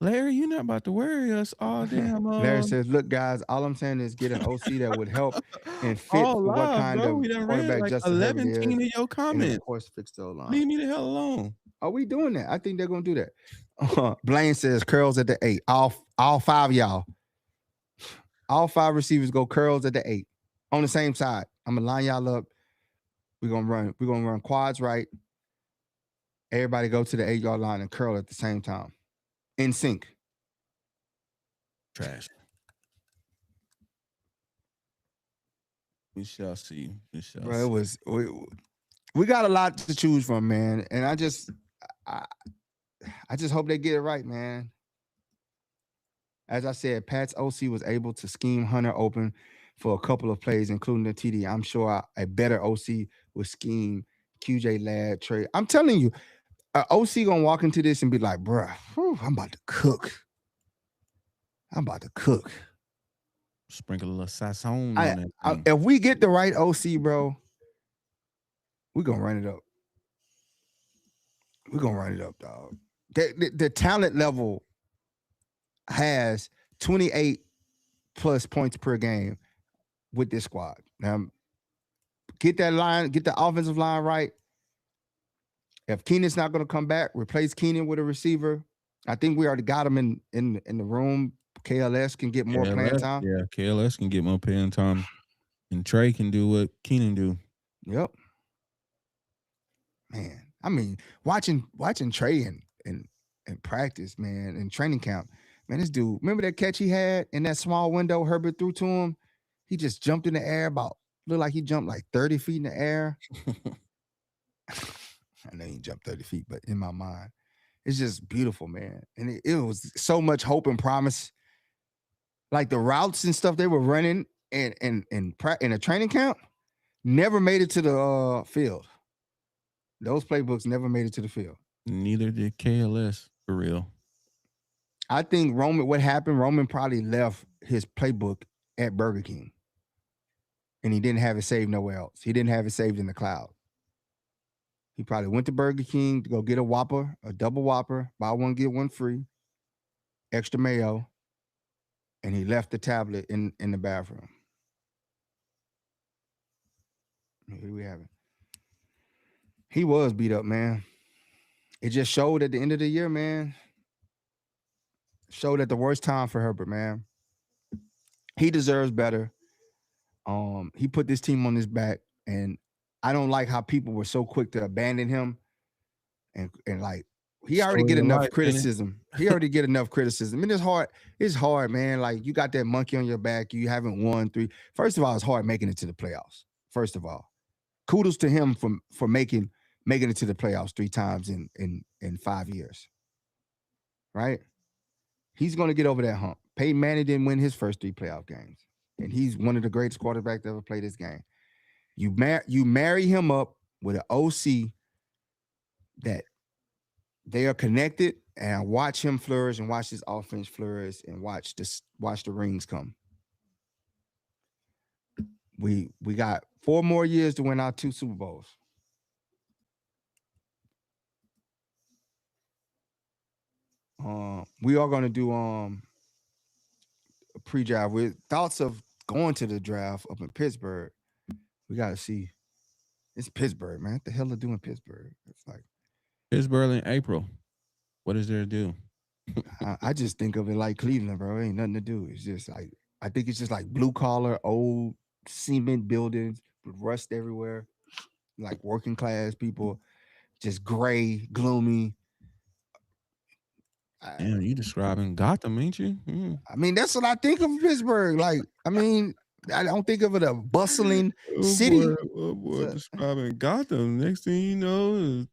Larry, you're not about to worry us all damn. Larry says, "Look, guys, all I'm saying is get an OC that would help and fit for what kind of quarterback like Justin Herbert is, 11 of your comments. and of course fix the line. Leave me the hell alone. Are we doing that? I think they're gonna do that. Blaine says curls at the 8. All 5 of y'all. All 5 receivers go curls at the 8 on the same side. I'm gonna line y'all up. We're gonna run quads right, Everybody go to the 8-yard line and curl at the same time. In sync. Trash. We shall see. We shall Bro, see. it was we got a lot to choose from, man. And I just hope they get it right, man. As I said, Pat's OC was able to scheme Hunter open for a couple of plays, including the TD. I'm sure a better OC would scheme QJ Ladd, Trey. I'm telling you, OC gonna walk into this and be like, bruh, I'm about to cook. I'm about to cook. Sprinkle a little sazon on that thing. If we get the right OC, bro, we're gonna run it up. We're gonna run it up, dog. The talent level has 28 plus points per game with this squad. Now, get that line, get the offensive line right. If Keenan's not going to come back, replace Keenan with a receiver. I think we already got him in the room. KLS can get more playing time. Yeah, KLS can get more playing time, and Trey can do what Keenan do. Yep. Man, I mean, watching Trey in practice, man, in training camp, man, this dude. Remember that catch he had in that small window Herbert threw to him? He just jumped in the air looked like he jumped like 30 feet in the air. I know he jumped 30 feet, but in my mind, it's just beautiful, man. And it was so much hope and promise. Like the routes and stuff they were running in a training camp never made it to the field. Those playbooks never made it to the field. Neither did KLS, for real. I think what happened, Roman probably left his playbook at Burger King. And he didn't have it saved nowhere else. He didn't have it saved in the cloud. He probably went to Burger King to go get a Whopper, a double Whopper, buy one, get one free, extra mayo, and he left the tablet in the bathroom. Here we have it. He was beat up, man. It just showed at the end of the year, man. Showed at the worst time for Herbert, man. He deserves better. He put this team on his back, and I don't like how people were so quick to abandon him. And like he already get enough criticism. He already get enough criticism. And it's hard, man. Like you got that monkey on your back. You haven't won 3. First of all, it's hard making it to the playoffs. First of all, kudos to him for making it to the playoffs 3 times in 5 years. Right? He's gonna get over that hump. Peyton Manning didn't win his first 3 playoff games. And he's one of the greatest quarterbacks to ever play this game. You marry him up with an OC that they are connected, and watch him flourish and watch this offense flourish and watch the rings come. We got 4 more years to win our 2 Super Bowls. We are going to do a pre-draft with thoughts of going to the draft up in Pittsburgh. We got to see. It's Pittsburgh, man. What the hell are doing Pittsburgh? It's like Pittsburgh in April. What is there to do? I just think of it like Cleveland, bro. It ain't nothing to do. It's just like I think it's just like blue collar, old cement buildings with rust everywhere, like working class people, just gray, gloomy. Damn, you describing Gotham, ain't you? I mean, that's what I think of Pittsburgh. Like, I mean, I don't think of it a bustling city. Boy, describing Gotham. Next thing you know,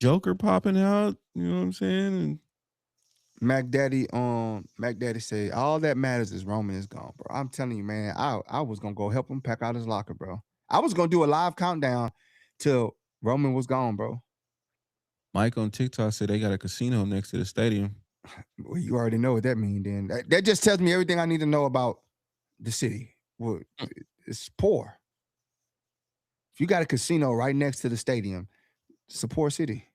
Joker popping out. You know what I'm saying? And Mac Daddy said all that matters is Roman is gone, bro. I'm telling you, man. I was gonna go help him pack out his locker, bro. I was gonna do a live countdown till Roman was gone, bro. Mike on TikTok said they got a casino next to the stadium. Well, you already know what that means. Then that just tells me everything I need to know about the city. Well, it's poor. If you got a casino right next to the stadium, it's a poor city.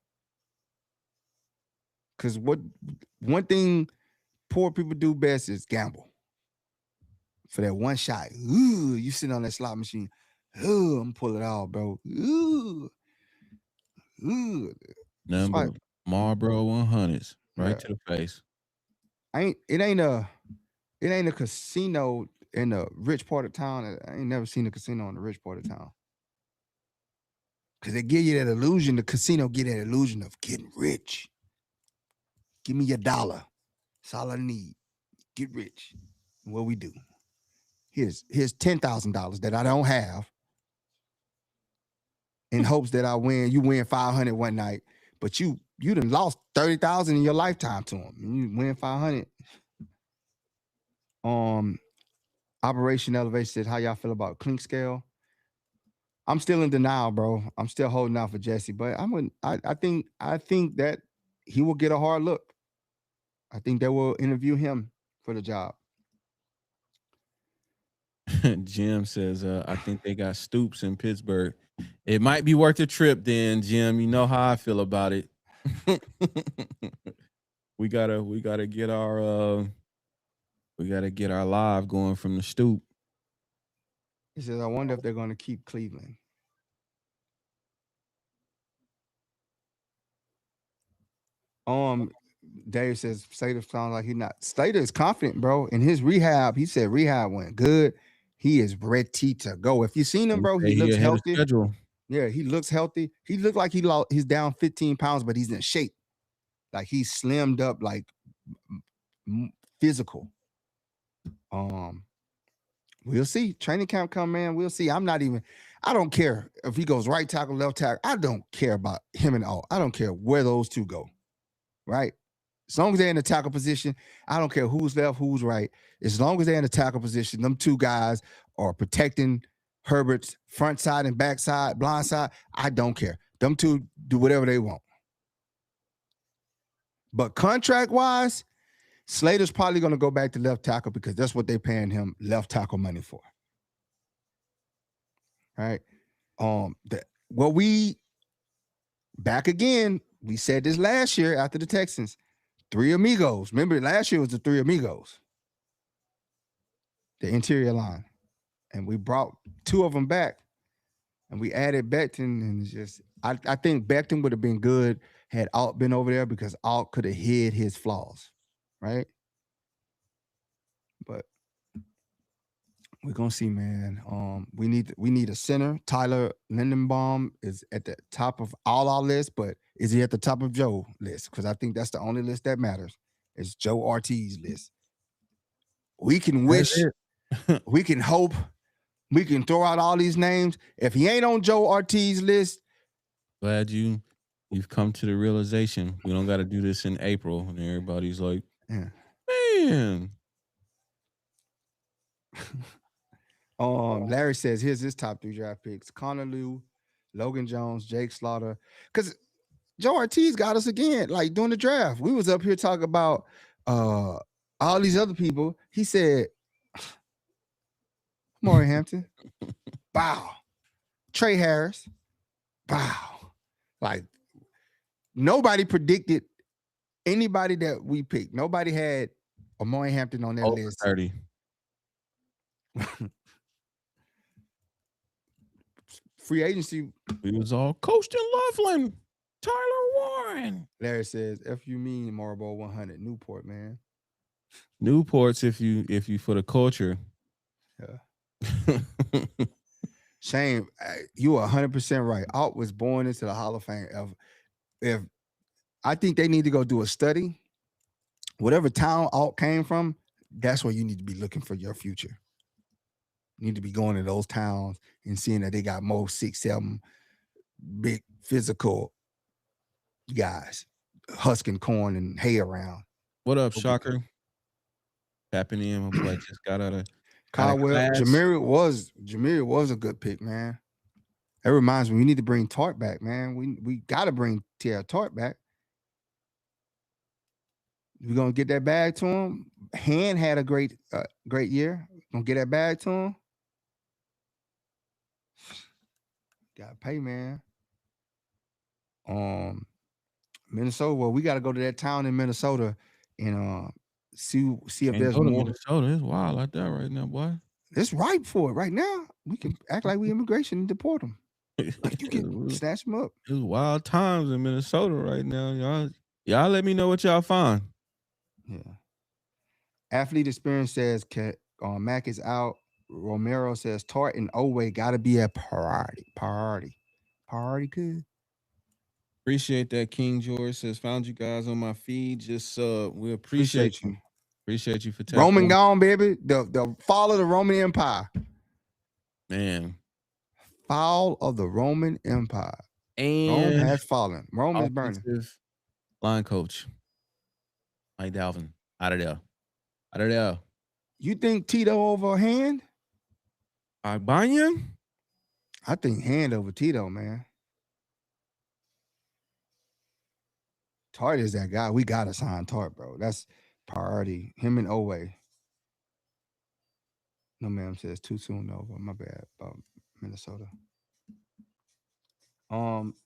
Because one thing poor people do best is gamble. For that one shot, ooh, you sitting on that slot machine, ooh, I'm pull it out, bro. Ooh. Number Marlboro 100s right to the face. It ain't a casino in a rich part of town. I ain't never seen a casino in a rich part of town. Because they give you that illusion, the casino get that illusion of getting rich. Give me your $1. That's all I need. Get rich. And what we do. Here's $10,000 that I don't have in hopes that I win. You win 500 one night, but you done lost 30,000 in your lifetime to them. You win 500. Operation Elevation said, how y'all feel about clink scale? I'm still in denial, bro. I'm still holding out for Jesse, but I think that he will get a hard look. I think they will interview him for the job. Jim says, I think they got Stoops in Pittsburgh. It might be worth a trip then, Jim. You know how I feel about it. we gotta get our live going from the stoop. He says, I wonder if they're going to keep Cleveland. Dave says Slater sounds like he's not. Slater is confident, bro. In his rehab, he said rehab went good. He is ready to go. If you seen him, bro, he looks healthy. Yeah, he looks healthy. He looked like he's down 15 pounds, but he's in shape. Like he's slimmed up, like physical. We'll see. Training camp come, man. We'll see. I don't care if he goes right tackle, left tackle. I don't care about him and all. I don't care where those two go. Right? As long as they're in the tackle position, I don't care who's left, who's right. As long as they're in the tackle position, them two guys are protecting Herbert's front side and back side, blind side. I don't care. Them two do whatever they want. But contract-wise, Slater's probably going to go back to left tackle because that's what they're paying him left tackle money for. Right? Back again, we said this last year after the Texans, 3 amigos. Remember, last year was the 3 amigos, the interior line. And we brought 2 of them back, and we added Becton. And it's just, I think Becton would have been good had Alt been over there because Alt could have hid his flaws, right? But we're gonna see, man. We need a center. Tyler Lindenbaum is at the top of all our lists, but is he at the top of Joe's list? Because I think that's the only list that matters. It's Joe Ortiz's list. We can wish, we can hope, we can throw out all these names. If he ain't on Joe Ortiz's list, glad you've come to the realization we don't got to do this in April, and everybody's like, yeah. Man. Larry says, here's his top 3 draft picks: Connor Lew, Logan Jones, Jake Slaughter. Because Joe Ortiz got us again, like during the draft. We was up here talking about all these other people. He said, Maury Hampton, bow. Trey Harris, bow. Like, nobody predicted anybody that we picked. Nobody had Maury Hampton on their list. 30. Free agency. We was all Coastin Loveland, Tyler Warren. Larry says, "If you mean Marlboro 100, Newport, man. Newport's if you for the culture." Yeah. Shame, you are 100% right. Alt was born into the Hall of Fame. If I think they need to go do a study, whatever town Alt came from, that's where you need to be looking for your future. You need to be going to those towns and seeing that they got more 6'7" big physical guys husking corn and hay around. What up, Shocker? Tapping in, my boy just got out of Caldwell. Jameer was a good pick, man. That reminds me, we need to bring Tart back, man. We got to bring T.R. Tart back. We're gonna get that bag to him. Han had a great year. Gonna get that bag to him. Gotta pay, man. Minnesota. Well, we got to go to that town in Minnesota and see if there's more. Minnesota is wild like that right now, boy. It's ripe for it right now. We can act like we immigration and deport them. Like you can snatch them up. It's wild times in Minnesota right now, y'all. Let me know what y'all find. Yeah. Athlete Experience says Mac is out. Romero says Tart and Oweh got to be a priority. Party good. Appreciate that. King George says, found you guys on my feed. Just we appreciate Appreciate you. you. Appreciate you for tapping Roman in. gone, baby. The fall of the Roman Empire. Man. Fall of the Roman Empire. Rome And has fallen. Rome is burning. offensive line coach, Mike Dalvin. Out of there. Out of there. You think Tito over Hand? Albania? I think Hand over Tito, man. Tart is that guy. We gotta sign Tart, bro. That's priority. Him and Owe. No, ma'am, says too soon over. My bad. About Minnesota.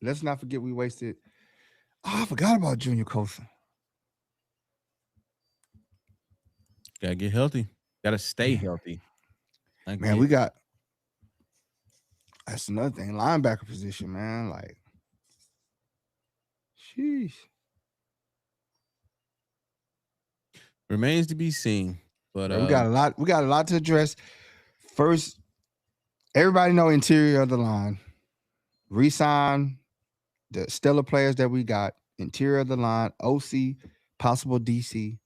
Let's not forget we wasted. Oh, I forgot about Junior Colson. Gotta get healthy. Gotta stay healthy. Man, we got. That's another thing. Linebacker position, man. Like, sheesh. Remains to be seen. But Bro, we got a lot. We got a lot to address. First, everybody know interior of the line. Resign the stellar players that we got. Interior of the line. OC, possible DC.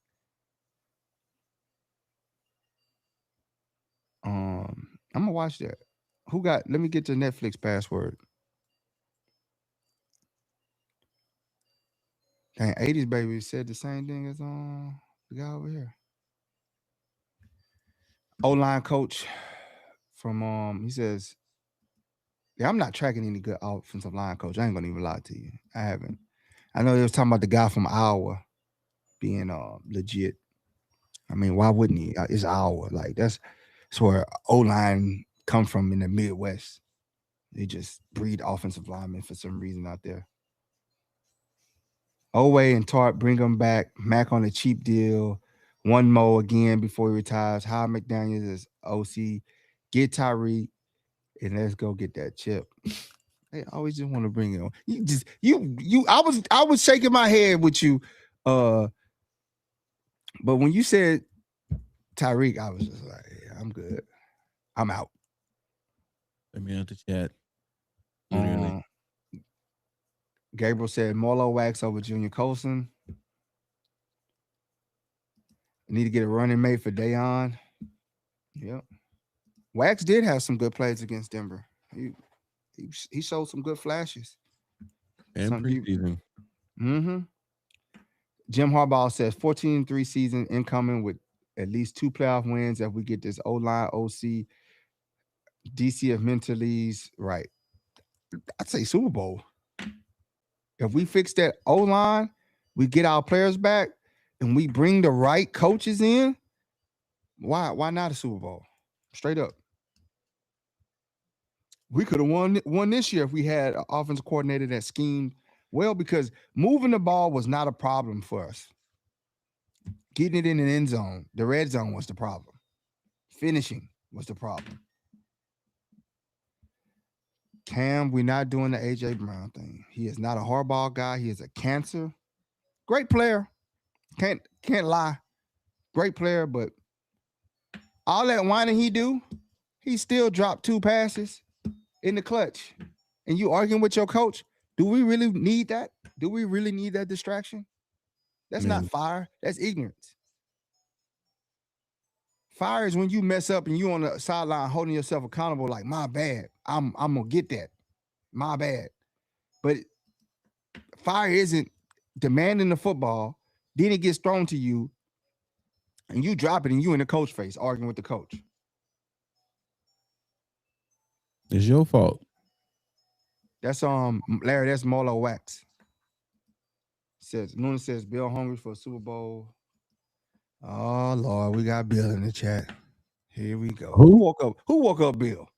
I'm gonna watch that. Who got? Let me get the Netflix password. Dang, 80s baby said the same thing as the guy over here. O-line coach from he says, yeah, I'm not tracking any good offensive line coach. I ain't gonna even lie to you. I haven't. I know they was talking about the guy from Iowa being legit. I mean, why wouldn't he? It's Iowa. Like that's where O-line come from in the Midwest. They just breed offensive linemen for some reason out there. Owe and Tart bring him back. Mac on a cheap deal. One more again before he retires. Howard McDaniels is OC. Get Tyreek and let's go get that chip. They always just want to bring it on. You just you. I was shaking my head with you, but when you said Tyreek, I was just like, yeah, I'm good. I'm out. let me out the chat. Literally. Gabriel said Marlo Wax over Junior Colson. Need to get a running mate for Dayon. Yep. Wax did have some good plays against Denver. He showed some good flashes. And preseason. Jim Harbaugh says 14-3 season incoming with at least 2 playoff wins if we get this O-line, OC, DCF mentalities right. I'd say Super Bowl. If we fix that O-line, we get our players back, and we bring the right coaches in, why not a Super Bowl? Straight up. We could have won this year if we had an offensive coordinator that schemed well, because moving the ball was not a problem for us. Getting it in the end zone, the red zone was the problem. Finishing was the problem. Cam, we're not doing the AJ Brown thing. He is not a hardball guy. He is a cancer. Great player. Can't lie. Great player, but all that whining he do, he still dropped 2 passes in the clutch. And you arguing with your coach, do we really need that? Do we really need that distraction? That's not fire. That's ignorance. Fire is when you mess up and you on the sideline holding yourself accountable like, my bad. I'm going to get that. My bad. But fire isn't demanding the football, then it gets thrown to you, and you drop it and you in the coach face arguing with the coach. It's your fault. That's Larry, that's Marlo Wax. Luna says Bill hungry for a Super Bowl. Oh Lord, we got Bill in the chat. Here we go. Who woke up Bill?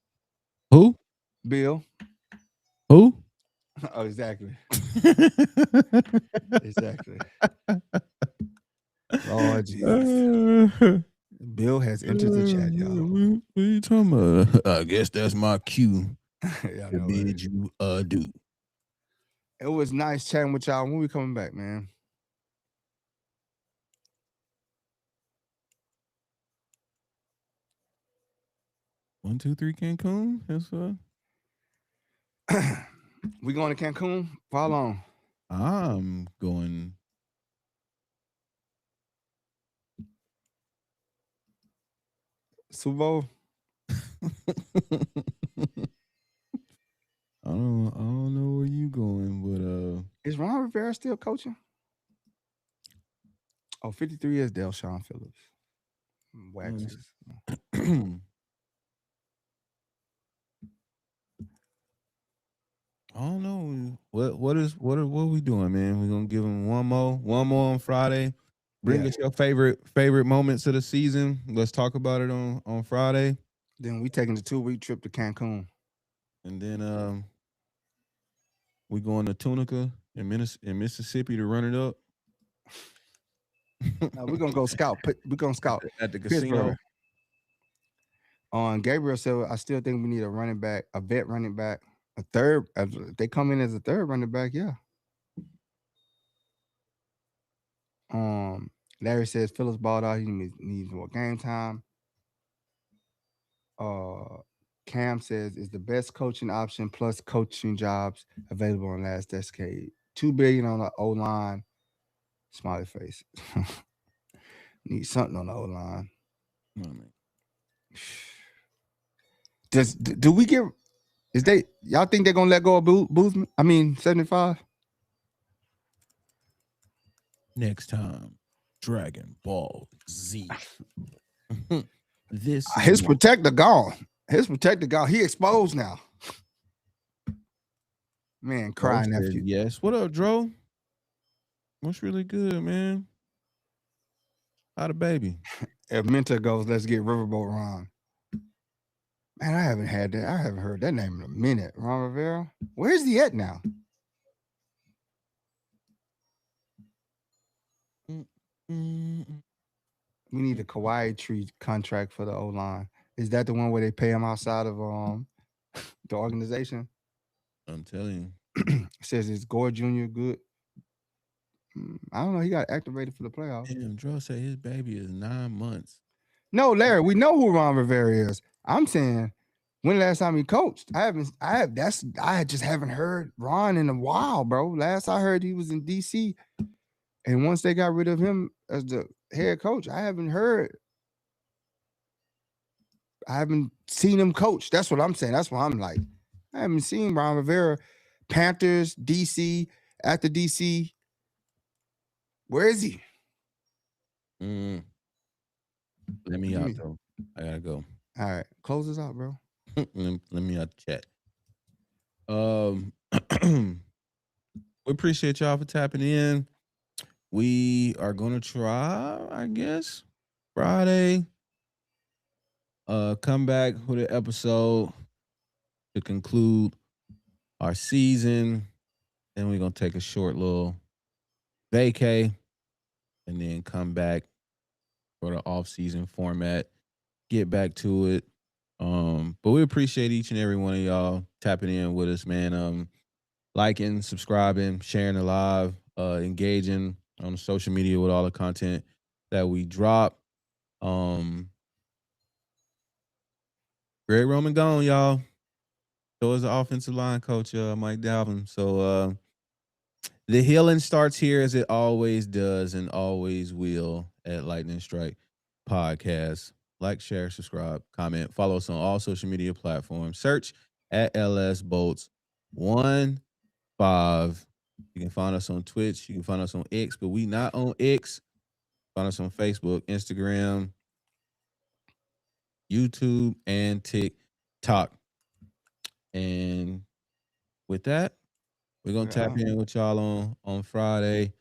Who? Bill. Who? Oh, exactly. Exactly. Lord Jesus. Bill has entered the chat, y'all. What are you talking about? I guess that's my cue Yeah, to bid you adieu. It was nice chatting with y'all. When we coming back, man? One, two, three, Cancun. That's We going to Cancun? For how long? I'm going. Super Bowl? I don't know where you going, Is Ron Rivera still coaching? Oh, 53 is Deshaun Phillips. Waxes. I don't know what are we doing, man? We're gonna give him one more on Friday. Bring Yeah. us your favorite moments of the season. Let's talk about it on Friday, Then we taking the 2-week trip to Cancun. and then we going to Tunica in Mississippi to run it up Now we're gonna go scout. We're gonna scout at the casino. Pittsburgh. On Gabriel said, I still think we need a running back, a vet running back, a third. If they come in as a third running back, yeah. Larry says Phillips balled out. He needs more game time. Uh, Cam says is the best coaching option plus coaching jobs available in last decade. $2 billion on the O line. Smiley face. Need something on the O line. Do we get? Is they? Y'all think they're gonna let go of Boozman? I mean, 75. Next time, Dragon Ball Z. This His protector gone. His protector gone. He exposed now. Man, crying nephew. Yes. What up, Dro? What's really good, man? How the baby? If Minter goes, let's get Riverboat Ron. Man, I haven't had that. I haven't heard that name in a minute. Ron Rivera. Where's he at now? We need a Kawhi tree contract for the O line. Is that the one where they pay him outside of the organization? I'm telling you. Says it's Gore Jr. good. I don't know. He got activated for the playoffs. Damn, Dro said his baby is 9 months. No, Larry, we know who Ron Rivera is. I'm saying, when last time he coached? I just haven't heard Ron in a while, bro. Last I heard he was in DC. And once they got rid of him as the head coach, I haven't seen him coach. That's what I'm saying. That's why I'm like, I haven't seen Ron Rivera. Panthers, DC, after DC. Where is he? Let me out, though. I gotta go. All right. Close this out, bro. let me out the chat. We appreciate y'all for tapping in. We are gonna try, I guess, Friday. Come back with an episode to conclude our season. Then we're gonna take a short little vacay and then come back for the off-season format. Get back to it. But we appreciate each and every one of y'all tapping in with us, man. Liking, subscribing, sharing the live, engaging on the social media with all the content that we drop. Greg Roman gone, y'all. So is the offensive line coach, Mike Dalvin. So the healing starts here as it always does and always will at Lightning Strike Podcast. Like, share, subscribe, comment, follow us on all social media platforms. Search at LS Bolts 15. You can find us on Twitch. You can find us on X, but we not on X. Find us on Facebook, Instagram, YouTube, and TikTok. And with that, we're gonna tap in with y'all on Friday.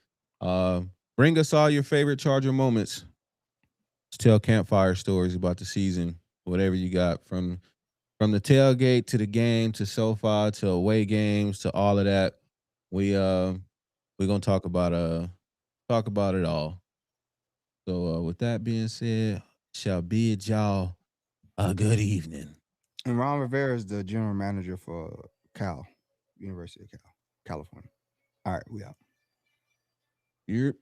Bring us all your favorite Charger moments. Just tell campfire stories about the season, whatever you got from the tailgate to the game to SoFi to away games to all of that. We're gonna talk about it all. So with that being said, shall bid y'all a good evening. And Ron Rivera is the general manager for University of California. All right, we out. Yep.